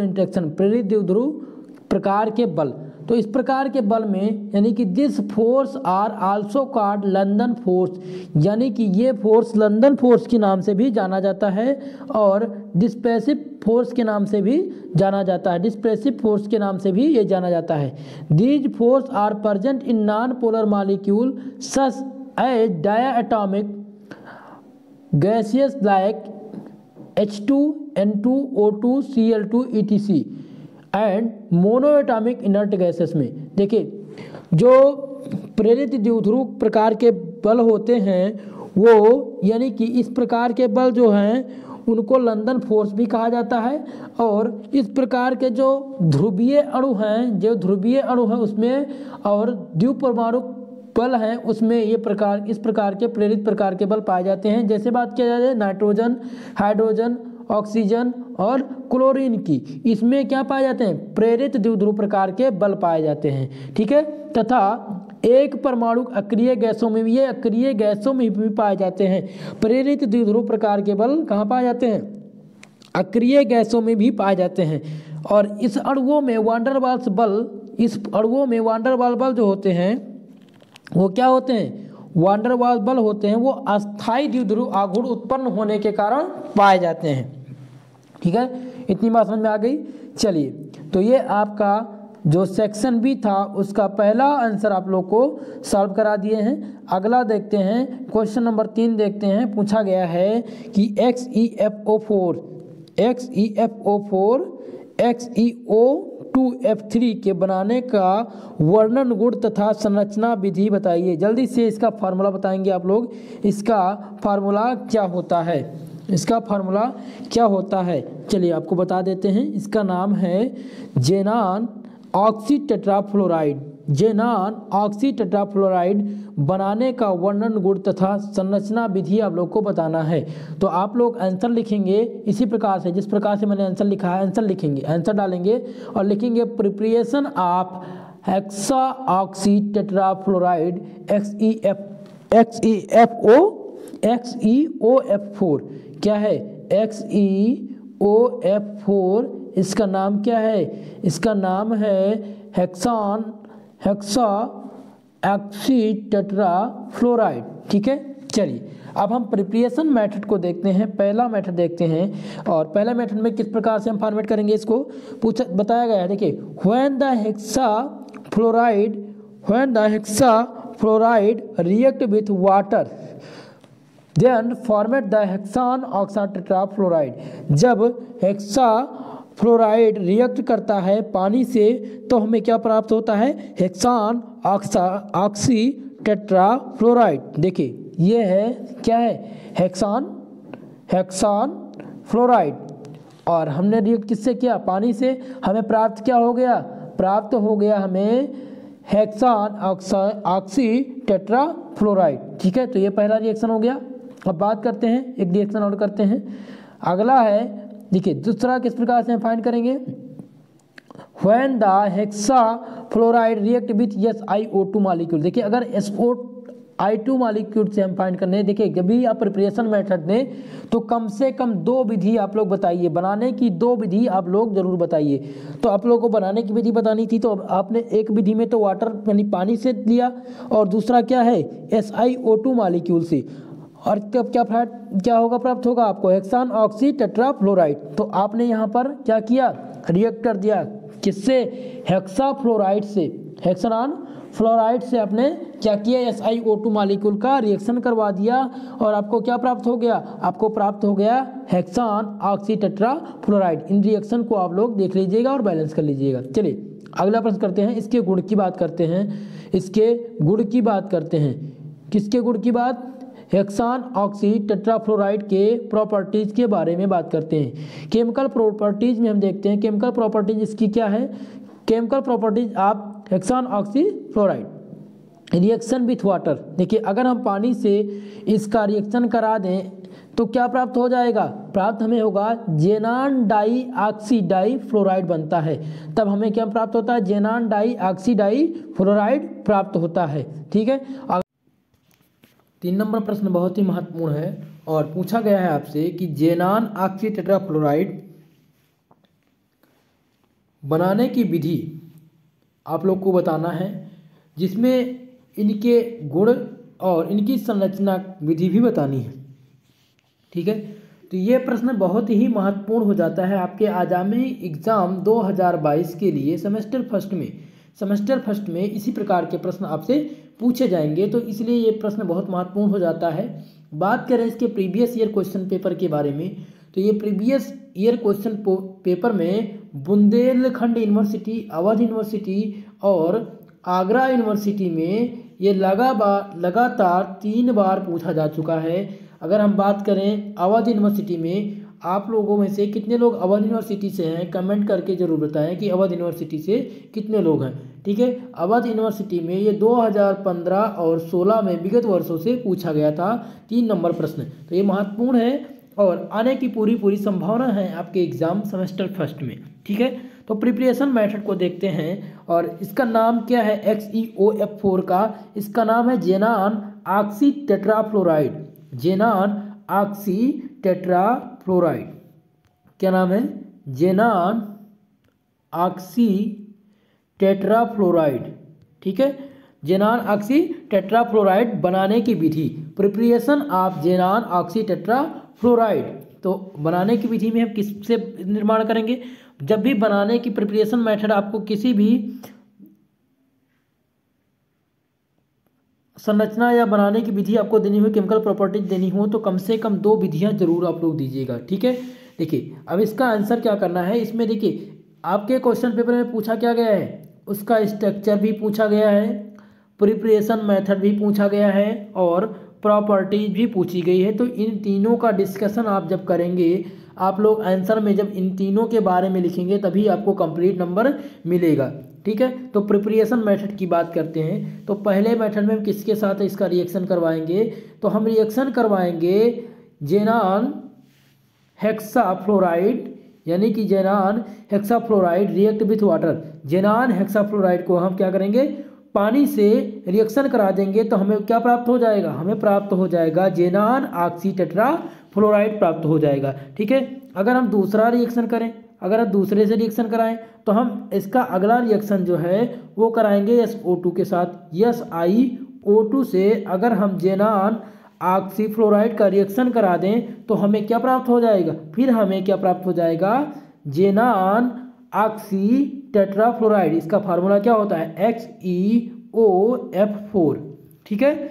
इंटरेक्शन, प्रेरित द्विध्रुव प्रकार के बल। तो इस प्रकार के बल में यानी कि this force are also called London force, यानी कि ये फोर्स लंदन फोर्स के नाम से भी जाना जाता है और डिस्प्रेसिव फोर्स के नाम से भी जाना जाता है, डिस्प्रेसिव फोर्स के नाम से भी ये जाना जाता है। These force are present in non polar molecule such as diatomic gases like H2, N2, O2, Cl2, etc. And monoatomic inert gases में। देखिए जो प्रेरित द्विध्रुव प्रकार के बल होते हैं वो यानी कि इस प्रकार के बल जो हैं उनको लंदन फोर्स भी कहा जाता है और इस प्रकार के जो ध्रुवीय अणु हैं उसमें और द्विपरमाणु बल हैं उसमें इस प्रकार के प्रेरित प्रकार के बल पाए जाते हैं। जैसे बात किया जाए नाइट्रोजन, हाइड्रोजन, ऑक्सीजन और क्लोरीन की, इसमें क्या पाए जाते हैं? प्रेरित द्विध्रुव प्रकार के बल पाए जाते हैं। ठीक है, तथा एक परमाणु अक्रिय गैसों में भी, ये अक्रिय गैसों में भी पाए जाते हैं। प्रेरित द्विध्रुव प्रकार के बल कहाँ पाए जाते हैं? अक्रिय गैसों में भी पाए जाते हैं। और इस अणुओं में वांडरवाल्स बल जो होते हैं वो क्या होते हैं? वांडरवाल्स बल होते हैं, वो अस्थायी द्विध्रुव आघूर्ण उत्पन्न होने के कारण पाए जाते हैं। ठीक है, इतनी बात समझ में आ गई। चलिए, तो ये आपका जो सेक्शन बी था उसका पहला आंसर आप लोग को सॉल्व करा दिए हैं। अगला देखते हैं, क्वेश्चन नंबर 3 देखते हैं। पूछा गया है कि XeFO4 XeO2F3 के बनाने का वर्णन गुण तथा संरचना विधि बताइए। जल्दी से इसका फार्मूला बताएंगे आप लोग। इसका फार्मूला क्या होता है? चलिए आपको बता देते हैं। इसका नाम है जेनान ऑक्सी टेट्राफ्लोराइड बनाने का वर्णन गुण तथा संरचना विधि आप लोग को बताना है। तो आप लोग आंसर लिखेंगे इसी प्रकार से, जिस प्रकार से मैंने आंसर लिखा है। आंसर डालेंगे और लिखेंगे preparation of hexa oxy tetrafluoride XeOF4। क्या है? XeOF4। इसका नाम क्या है? इसका नाम है हेक्सा ऑक्सी टेट्राफ्लोराइड। ठीक है, चलिए अब हम प्रिपरेशन मेथड को देखते हैं। पहला मेथड देखते हैं और पहला मेथड में किस प्रकार से हम फॉर्मेट करेंगे इसको बताया गया है। देखिए, when the hexa fluoride react with water then formed the xenon oxy tetrafluoride. जब हेक्सा फ्लोराइड रिएक्ट करता है पानी से तो हमें क्या प्राप्त होता है? हेक्सान ऑक्सी टेट्राफ्लोराइड। देखिए ये है, क्या है? हेक्सान फ्लोराइड। और हमने रिएक्ट किससे किया? पानी से। हमें प्राप्त क्या हो गया? प्राप्त हो गया हमें हेक्सान ऑक्सी टेट्राफ्लोराइड। ठीक है, तो ये पहला रिएक्शन हो गया। अब बात करते हैं, एक रिएक्शन और करते हैं। अगला है, देखिए दूसरा किस प्रकार से हम फाइंड करेंगे? When the hexa fluoride react with SiO2 molecule. देखिए अगर SiO2 मॉलिक्यूल से हम फाइंड करने, देखिए जब भी आप प्रिपरेशन मेथड दें तो कम से कम 2 विधि आप लोग बताइए, बनाने की 2 विधि आप लोग जरूर बताइए। तो आप लोगों को बनाने की विधि बतानी थी तो आपने एक विधि में तो वाटर यानी पानी से लिया और दूसरा क्या है? SiO2 मॉलिक्यूल से। और तब क्या होगा? प्राप्त होगा आपको हेक्सान ऑक्सी टेट्राफ्लोराइड। तो आपने यहाँ पर क्या किया? रिएक्ट कर दिया किससे? हेक्सा फ्लोराइड से, हेक्सान फ्लोराइड से आपने क्या किया? SiO2 मॉलिक्यूल का रिएक्शन करवा दिया और आपको क्या प्राप्त हो गया? आपको प्राप्त हो गया हेक्सान ऑक्सी टेट्राफ्लोराइड। इन रिएक्शन को आप लोग देख लीजिएगा और बैलेंस कर लीजिएगा। चलिए अगला प्रश्न करते हैं, इसके गुण की बात करते हैं। किसके गुण की बात? हेक्सान ऑक्सी टेट्राफ्लोराइड के प्रॉपर्टीज़ के बारे में बात करते हैं। केमिकल प्रॉपर्टीज़ में हम देखते हैं, केमिकल प्रॉपर्टीज़ इसकी क्या है? Chemical properties of xenon oxy fluoride reaction with water. देखिए अगर हम पानी से इसका रिएक्शन करा दें तो क्या प्राप्त हो जाएगा? प्राप्त हमें होगा जेनान डाई ऑक्सीडाई फ्लोराइड बनता है। तब हमें क्या प्राप्त होता है? जेनान डाई ऑक्सीडाई फ्लोराइड प्राप्त होता है। ठीक है, 3 नंबर प्रश्न बहुत ही महत्वपूर्ण है और पूछा गया है आपसे कि ज़ेनान ऑक्सी टेट्राफ्लोराइड बनाने की विधि आप लोग को बताना है, जिसमें इनके गुण और इनकी संरचना विधि भी बतानी है। ठीक है, तो ये प्रश्न बहुत ही महत्वपूर्ण हो जाता है आपके आगामी एग्जाम 2022 के लिए सेमेस्टर फर्स्ट में इसी प्रकार के प्रश्न आपसे पूछे जाएंगे, तो इसलिए ये प्रश्न बहुत महत्वपूर्ण हो जाता है। बात करें इसके प्रीवियस ईयर क्वेश्चन पेपर के बारे में, तो ये प्रीवियस ईयर क्वेश्चन पेपर में बुंदेलखंड यूनिवर्सिटी, अवध यूनिवर्सिटी और आगरा यूनिवर्सिटी में ये लगातार 3 बार पूछा जा चुका है। अगर हम बात करें अवध यूनिवर्सिटी में, आप लोगों में से कितने लोग अवध यूनिवर्सिटी से हैं कमेंट करके ज़रूर बताएं कि अवध यूनिवर्सिटी से कितने लोग हैं। ठीक है, अवध यूनिवर्सिटी में ये 2015 और 16 में विगत वर्षों से पूछा गया था 3 नंबर प्रश्न, तो ये महत्वपूर्ण है और आने की पूरी संभावना है आपके एग्जाम सेमेस्टर फर्स्ट में। ठीक है, तो प्रिपरेशन मेथड को देखते हैं और इसका नाम क्या है XeOF4 का, इसका नाम है ज़ेनान ऑक्सी टेट्राफ्लोराइड। ज़ेनान ऑक्सी टेट्राफ्लोराइड, क्या नाम है? ज़ेनान ऑक्सी टेट्राफ्लोराइड। ठीक है, ज़ेनान ऑक्सी टेट्राफ्लोराइड बनाने की विधि, प्रिपरेशन ऑफ ज़ेनान ऑक्सी टेट्राफ्लोराइड। तो बनाने की विधि में हम किससे निर्माण करेंगे? जब भी बनाने की प्रिपरेशन मेथड आपको किसी भी संरचना या बनाने की विधि आपको देनी हो, केमिकल प्रॉपर्टीज देनी हो, तो कम से कम 2 विधियां जरूर आप लोग दीजिएगा। ठीक है, देखिए अब इसका आंसर क्या करना है, इसमें देखिए आपके क्वेश्चन पेपर में पूछा क्या गया है, उसका स्ट्रक्चर भी पूछा गया है, प्रिपरेशन मेथड भी पूछा गया है और प्रॉपर्टीज भी पूछी गई है। तो इन तीनों का डिस्कशन आप जब करेंगे, आप लोग आंसर में जब इन तीनों के बारे में लिखेंगे तभी आपको कंप्लीट नंबर मिलेगा। ठीक है, तो प्रिपरेशन मेथड की बात करते हैं। तो पहले मेथड में हम किसके साथ इसका रिएक्शन करवाएंगे, तो हम रिएक्शन करवाएंगे ज़ेनान हेक्साफ्लोराइड, यानी कि xenon hexafluoride react with water. Xenon hexafluoride को हम क्या करेंगे, पानी से रिएक्शन करा देंगे, तो हमें क्या प्राप्त हो जाएगा, हमें प्राप्त हो जाएगा ज़ेनान ऑक्सी टेट्राफ्लोराइड प्राप्त हो जाएगा। ठीक है, अगर हम दूसरा रिएक्शन करें, अगर हम दूसरे से रिएक्शन कराएं, तो हम इसका अगला रिएक्शन जो है वो कराएंगे SO2 के साथ। SiO2 से अगर हम ज़ेनान ऑक्सीफ्लोराइड का रिएक्शन करा दें तो हमें क्या प्राप्त हो जाएगा, फिर हमें क्या प्राप्त हो जाएगा, ज़ेनान ऑक्सी टेट्राफ्लोराइड। इसका फार्मूला क्या होता है, XeOF4। ठीक है,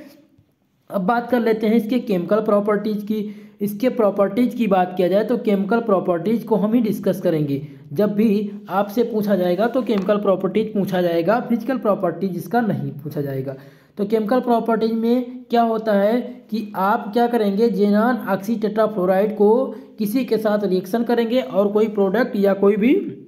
अब बात कर लेते हैं इसके केमिकल प्रॉपर्टीज की। इसके प्रॉपर्टीज की बात किया जाए तो केमिकल प्रॉपर्टीज को हम ही डिस्कस करेंगे। जब भी आपसे पूछा जाएगा तो केमिकल प्रॉपर्टीज पूछा जाएगा, फिजिकल प्रॉपर्टीज इसका नहीं पूछा जाएगा। तो केमिकल प्रॉपर्टीज में क्या होता है कि आप क्या करेंगे, ज़ेनान ऑक्सी टेट्राफ्लोराइड को किसी के साथ रिएक्शन करेंगे और कोई प्रोडक्ट या कोई भी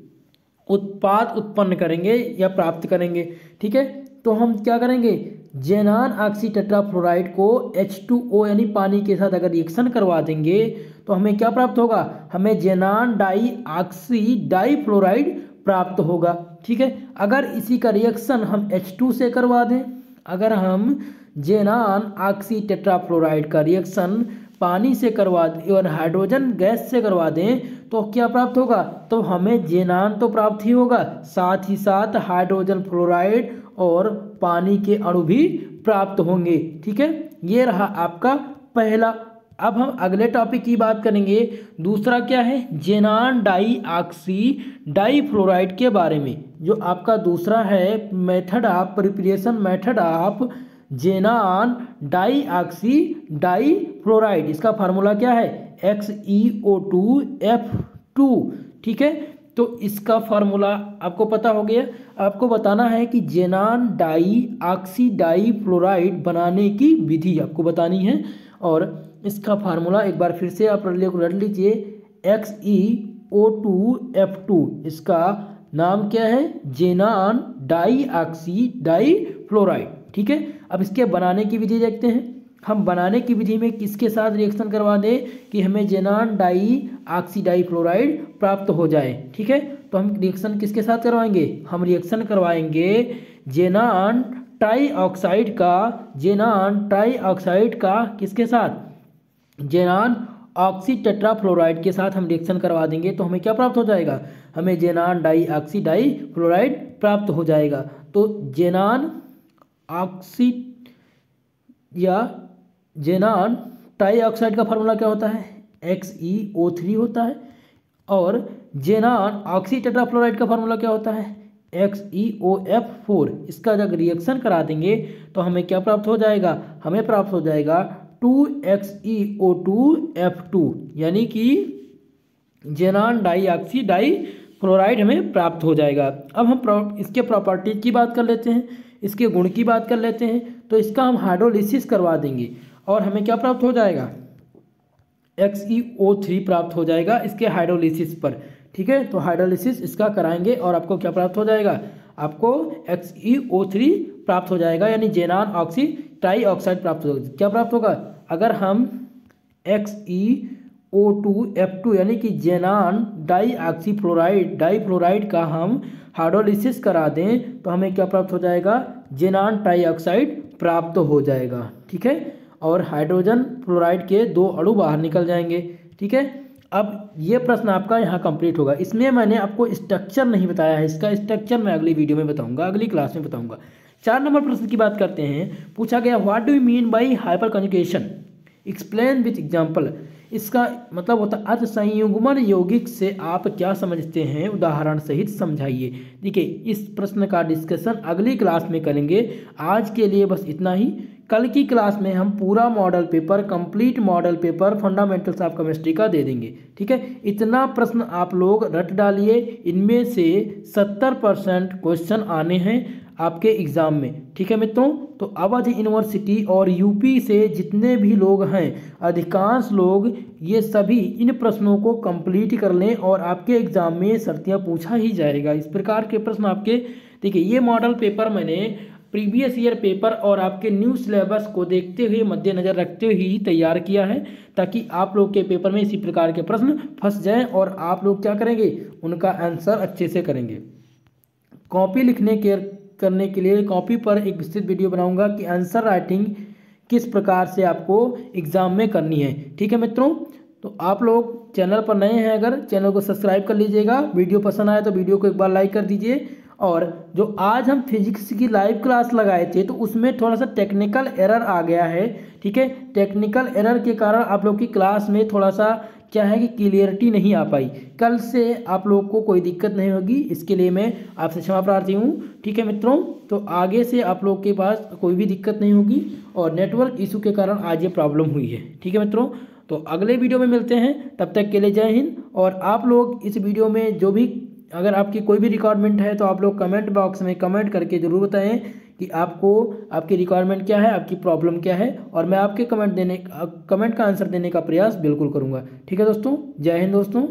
उत्पाद उत्पन्न करेंगे या प्राप्त करेंगे। ठीक है, तो हम क्या करेंगे, ज़ेनान ऑक्सी टेट्राफ्लोराइड को H2O यानी पानी के साथ अगर रिएक्शन करवा देंगे तो हमें क्या प्राप्त होगा, हमें ज़ेनान डाई ऑक्सी डाईफ्लोराइड प्राप्त होगा। ठीक है, अगर इसी का रिएक्शन हम H2 से करवा दें, अगर हम ज़ेनान ऑक्सी टेट्राफ्लोराइड का रिएक्शन पानी से करवा दें और हाइड्रोजन गैस से करवा दें तो क्या प्राप्त होगा, तो हमें ज़ेनान तो प्राप्त ही होगा, साथ ही साथ हाइड्रोजन फ्लोराइड और पानी के अणु भी प्राप्त होंगे। ठीक है, ये रहा आपका पहला। अब हम अगले टॉपिक की बात करेंगे। दूसरा क्या है, ज़ेनान डाई ऑक्सी डाईफ्लोराइड के बारे में। जो आपका दूसरा है method of preparation method of xenon di oxy difluoride, इसका फार्मूला क्या है, XeO2F2। ठीक है, तो इसका फार्मूला आपको पता हो गया। आपको बताना है कि ज़ेनान डाई ऑक्सी डाईफ्लोराइड बनाने की विधि आपको बतानी है और इसका फार्मूला एक बार फिर से आप रट लीजिए, XeO2F2। इसका नाम क्या है, ज़ेनान डाई ऑक्सी डाईफ्लोराइड। ठीक है, अब इसके बनाने की विधि देखते हैं। हम बनाने की विधि में किसके साथ रिएक्शन करवा दें कि हमें ज़ेनान डाई ऑक्सी डाईफ्लोराइड प्राप्त हो जाए। ठीक है, तो हम रिएक्शन किसके साथ करवाएंगे, हम रिएक्शन करवाएंगे ज़ेनान ट्राईऑक्साइड का किसके साथ, जेनान ऑक्सी टेट्राफ्लोराइड के साथ हम रिएक्शन करवा देंगे तो हमें क्या प्राप्त हो जाएगा, हमें जेनान डाईऑक्सी डाईफ्लोराइड प्राप्त हो जाएगा। तो जेनान ऑक्सी या जेनान ट्राईऑक्साइड का फार्मूला क्या होता है, XeO3 होता है, और जेनान ऑक्सी टेट्राफ्लोराइड का फार्मूला क्या होता है, XeOF4। इसका जब रिएक्शन करा देंगे तो हमें क्या प्राप्त हो जाएगा, हमें प्राप्त हो जाएगा 2XeO2F2, यानी कि जेनान डाईऑक्सी डाईफ्लोराइड हमें प्राप्त हो जाएगा। अब हम इसके प्रॉपर्टीज की बात कर लेते हैं, इसके गुण की बात कर लेते हैं। तो इसका हम हाइड्रोलिसिस करवा देंगे और हमें क्या प्राप्त हो जाएगा, XeO3 प्राप्त हो जाएगा इसके हाइड्रोलिसिस पर। ठीक है, तो हाइड्रोलिसिस इसका कराएंगे और आपको क्या प्राप्त हो जाएगा, आपको XeO3 प्राप्त हो जाएगा, यानी जेनान ऑक्सी ट्राईऑक्साइड प्राप्त होगा। क्या प्राप्त होगा, अगर हम XeO2F2 यानी कि जेनान डाईऑक्सी डाईफ्लोराइड का हम हाइड्रोलिसिस करा दें तो हमें क्या प्राप्त हो जाएगा, जेनान ट्राईऑक्साइड प्राप्त हो जाएगा। ठीक है, और हाइड्रोजन फ्लोराइड के 2 अणु बाहर निकल जाएंगे। ठीक है, अब ये प्रश्न आपका यहाँ कंप्लीट होगा। इसमें मैंने आपको स्ट्रक्चर नहीं बताया है, इसका स्ट्रक्चर मैं अगली वीडियो में बताऊंगा, अगली क्लास में बताऊंगा। 4 नंबर प्रश्न की बात करते हैं। पूछा गया what do you mean by hyper conjugation, explain with example. इसका मतलब होता है अर्थ संयुग्मन यौगिक से आप क्या समझते हैं, उदाहरण सहित समझाइए। देखिए, इस प्रश्न का डिस्कशन अगली क्लास में करेंगे। आज के लिए बस इतना ही। कल की क्लास में हम पूरा model paper, complete model paper fundamentals of chemistry का दे देंगे। ठीक है, इतना प्रश्न आप लोग रट डालिए, इनमें से 70% क्वेश्चन आने हैं आपके एग्जाम में। ठीक है मित्रों, तो अवध यूनिवर्सिटी और यूपी से जितने भी लोग हैं, अधिकांश लोग ये सभी इन प्रश्नों को कंप्लीट कर लें और आपके एग्जाम में शर्तियाँ पूछा ही जाएगा। इस प्रकार के प्रश्न आपके, देखिए ये मॉडल पेपर मैंने प्रीवियस ईयर पेपर और आपके न्यू सिलेबस को देखते हुए, मद्देनजर रखते हुए ही तैयार किया है, ताकि आप लोग के पेपर में इसी प्रकार के प्रश्न फंस जाएं और आप लोग क्या करेंगे, उनका आंसर अच्छे से करेंगे। कॉपी करने के लिए कॉपी पर एक विस्तृत वीडियो बनाऊंगा कि आंसर राइटिंग किस प्रकार से आपको एग्जाम में करनी है। ठीक है मित्रों, तो आप लोग चैनल पर नए हैं, अगर चैनल को सब्सक्राइब कर लीजिएगा, वीडियो पसंद आए तो वीडियो को एक बार लाइक कर दीजिए। और जो आज हम फिजिक्स की लाइव क्लास लगाए थे तो उसमें थोड़ा सा टेक्निकल एरर आ गया है। ठीक है, टेक्निकल एरर के कारण आप लोग की क्लास में थोड़ा सा क्या है कि क्लियरिटी नहीं आ पाई। कल से आप लोग को कोई दिक्कत नहीं होगी, इसके लिए मैं आपसे क्षमा प्रार्थी हूँ। ठीक है मित्रों, तो आगे से आप लोग के पास कोई भी दिक्कत नहीं होगी और नेटवर्क इशू के कारण आज ये प्रॉब्लम हुई है। ठीक है मित्रों, तो अगले वीडियो में मिलते हैं, तब तक के लिए जय हिंद। और आप लोग इस वीडियो में जो भी, अगर आपकी कोई भी रिक्वायरमेंट है तो आप लोग कमेंट बॉक्स में कमेंट करके ज़रूर बताएं कि आपको आपकी रिक्वायरमेंट क्या है, आपकी प्रॉब्लम क्या है, और मैं आपके कमेंट का आंसर देने का प्रयास बिल्कुल करूंगा। ठीक है दोस्तों, जय हिंद दोस्तों।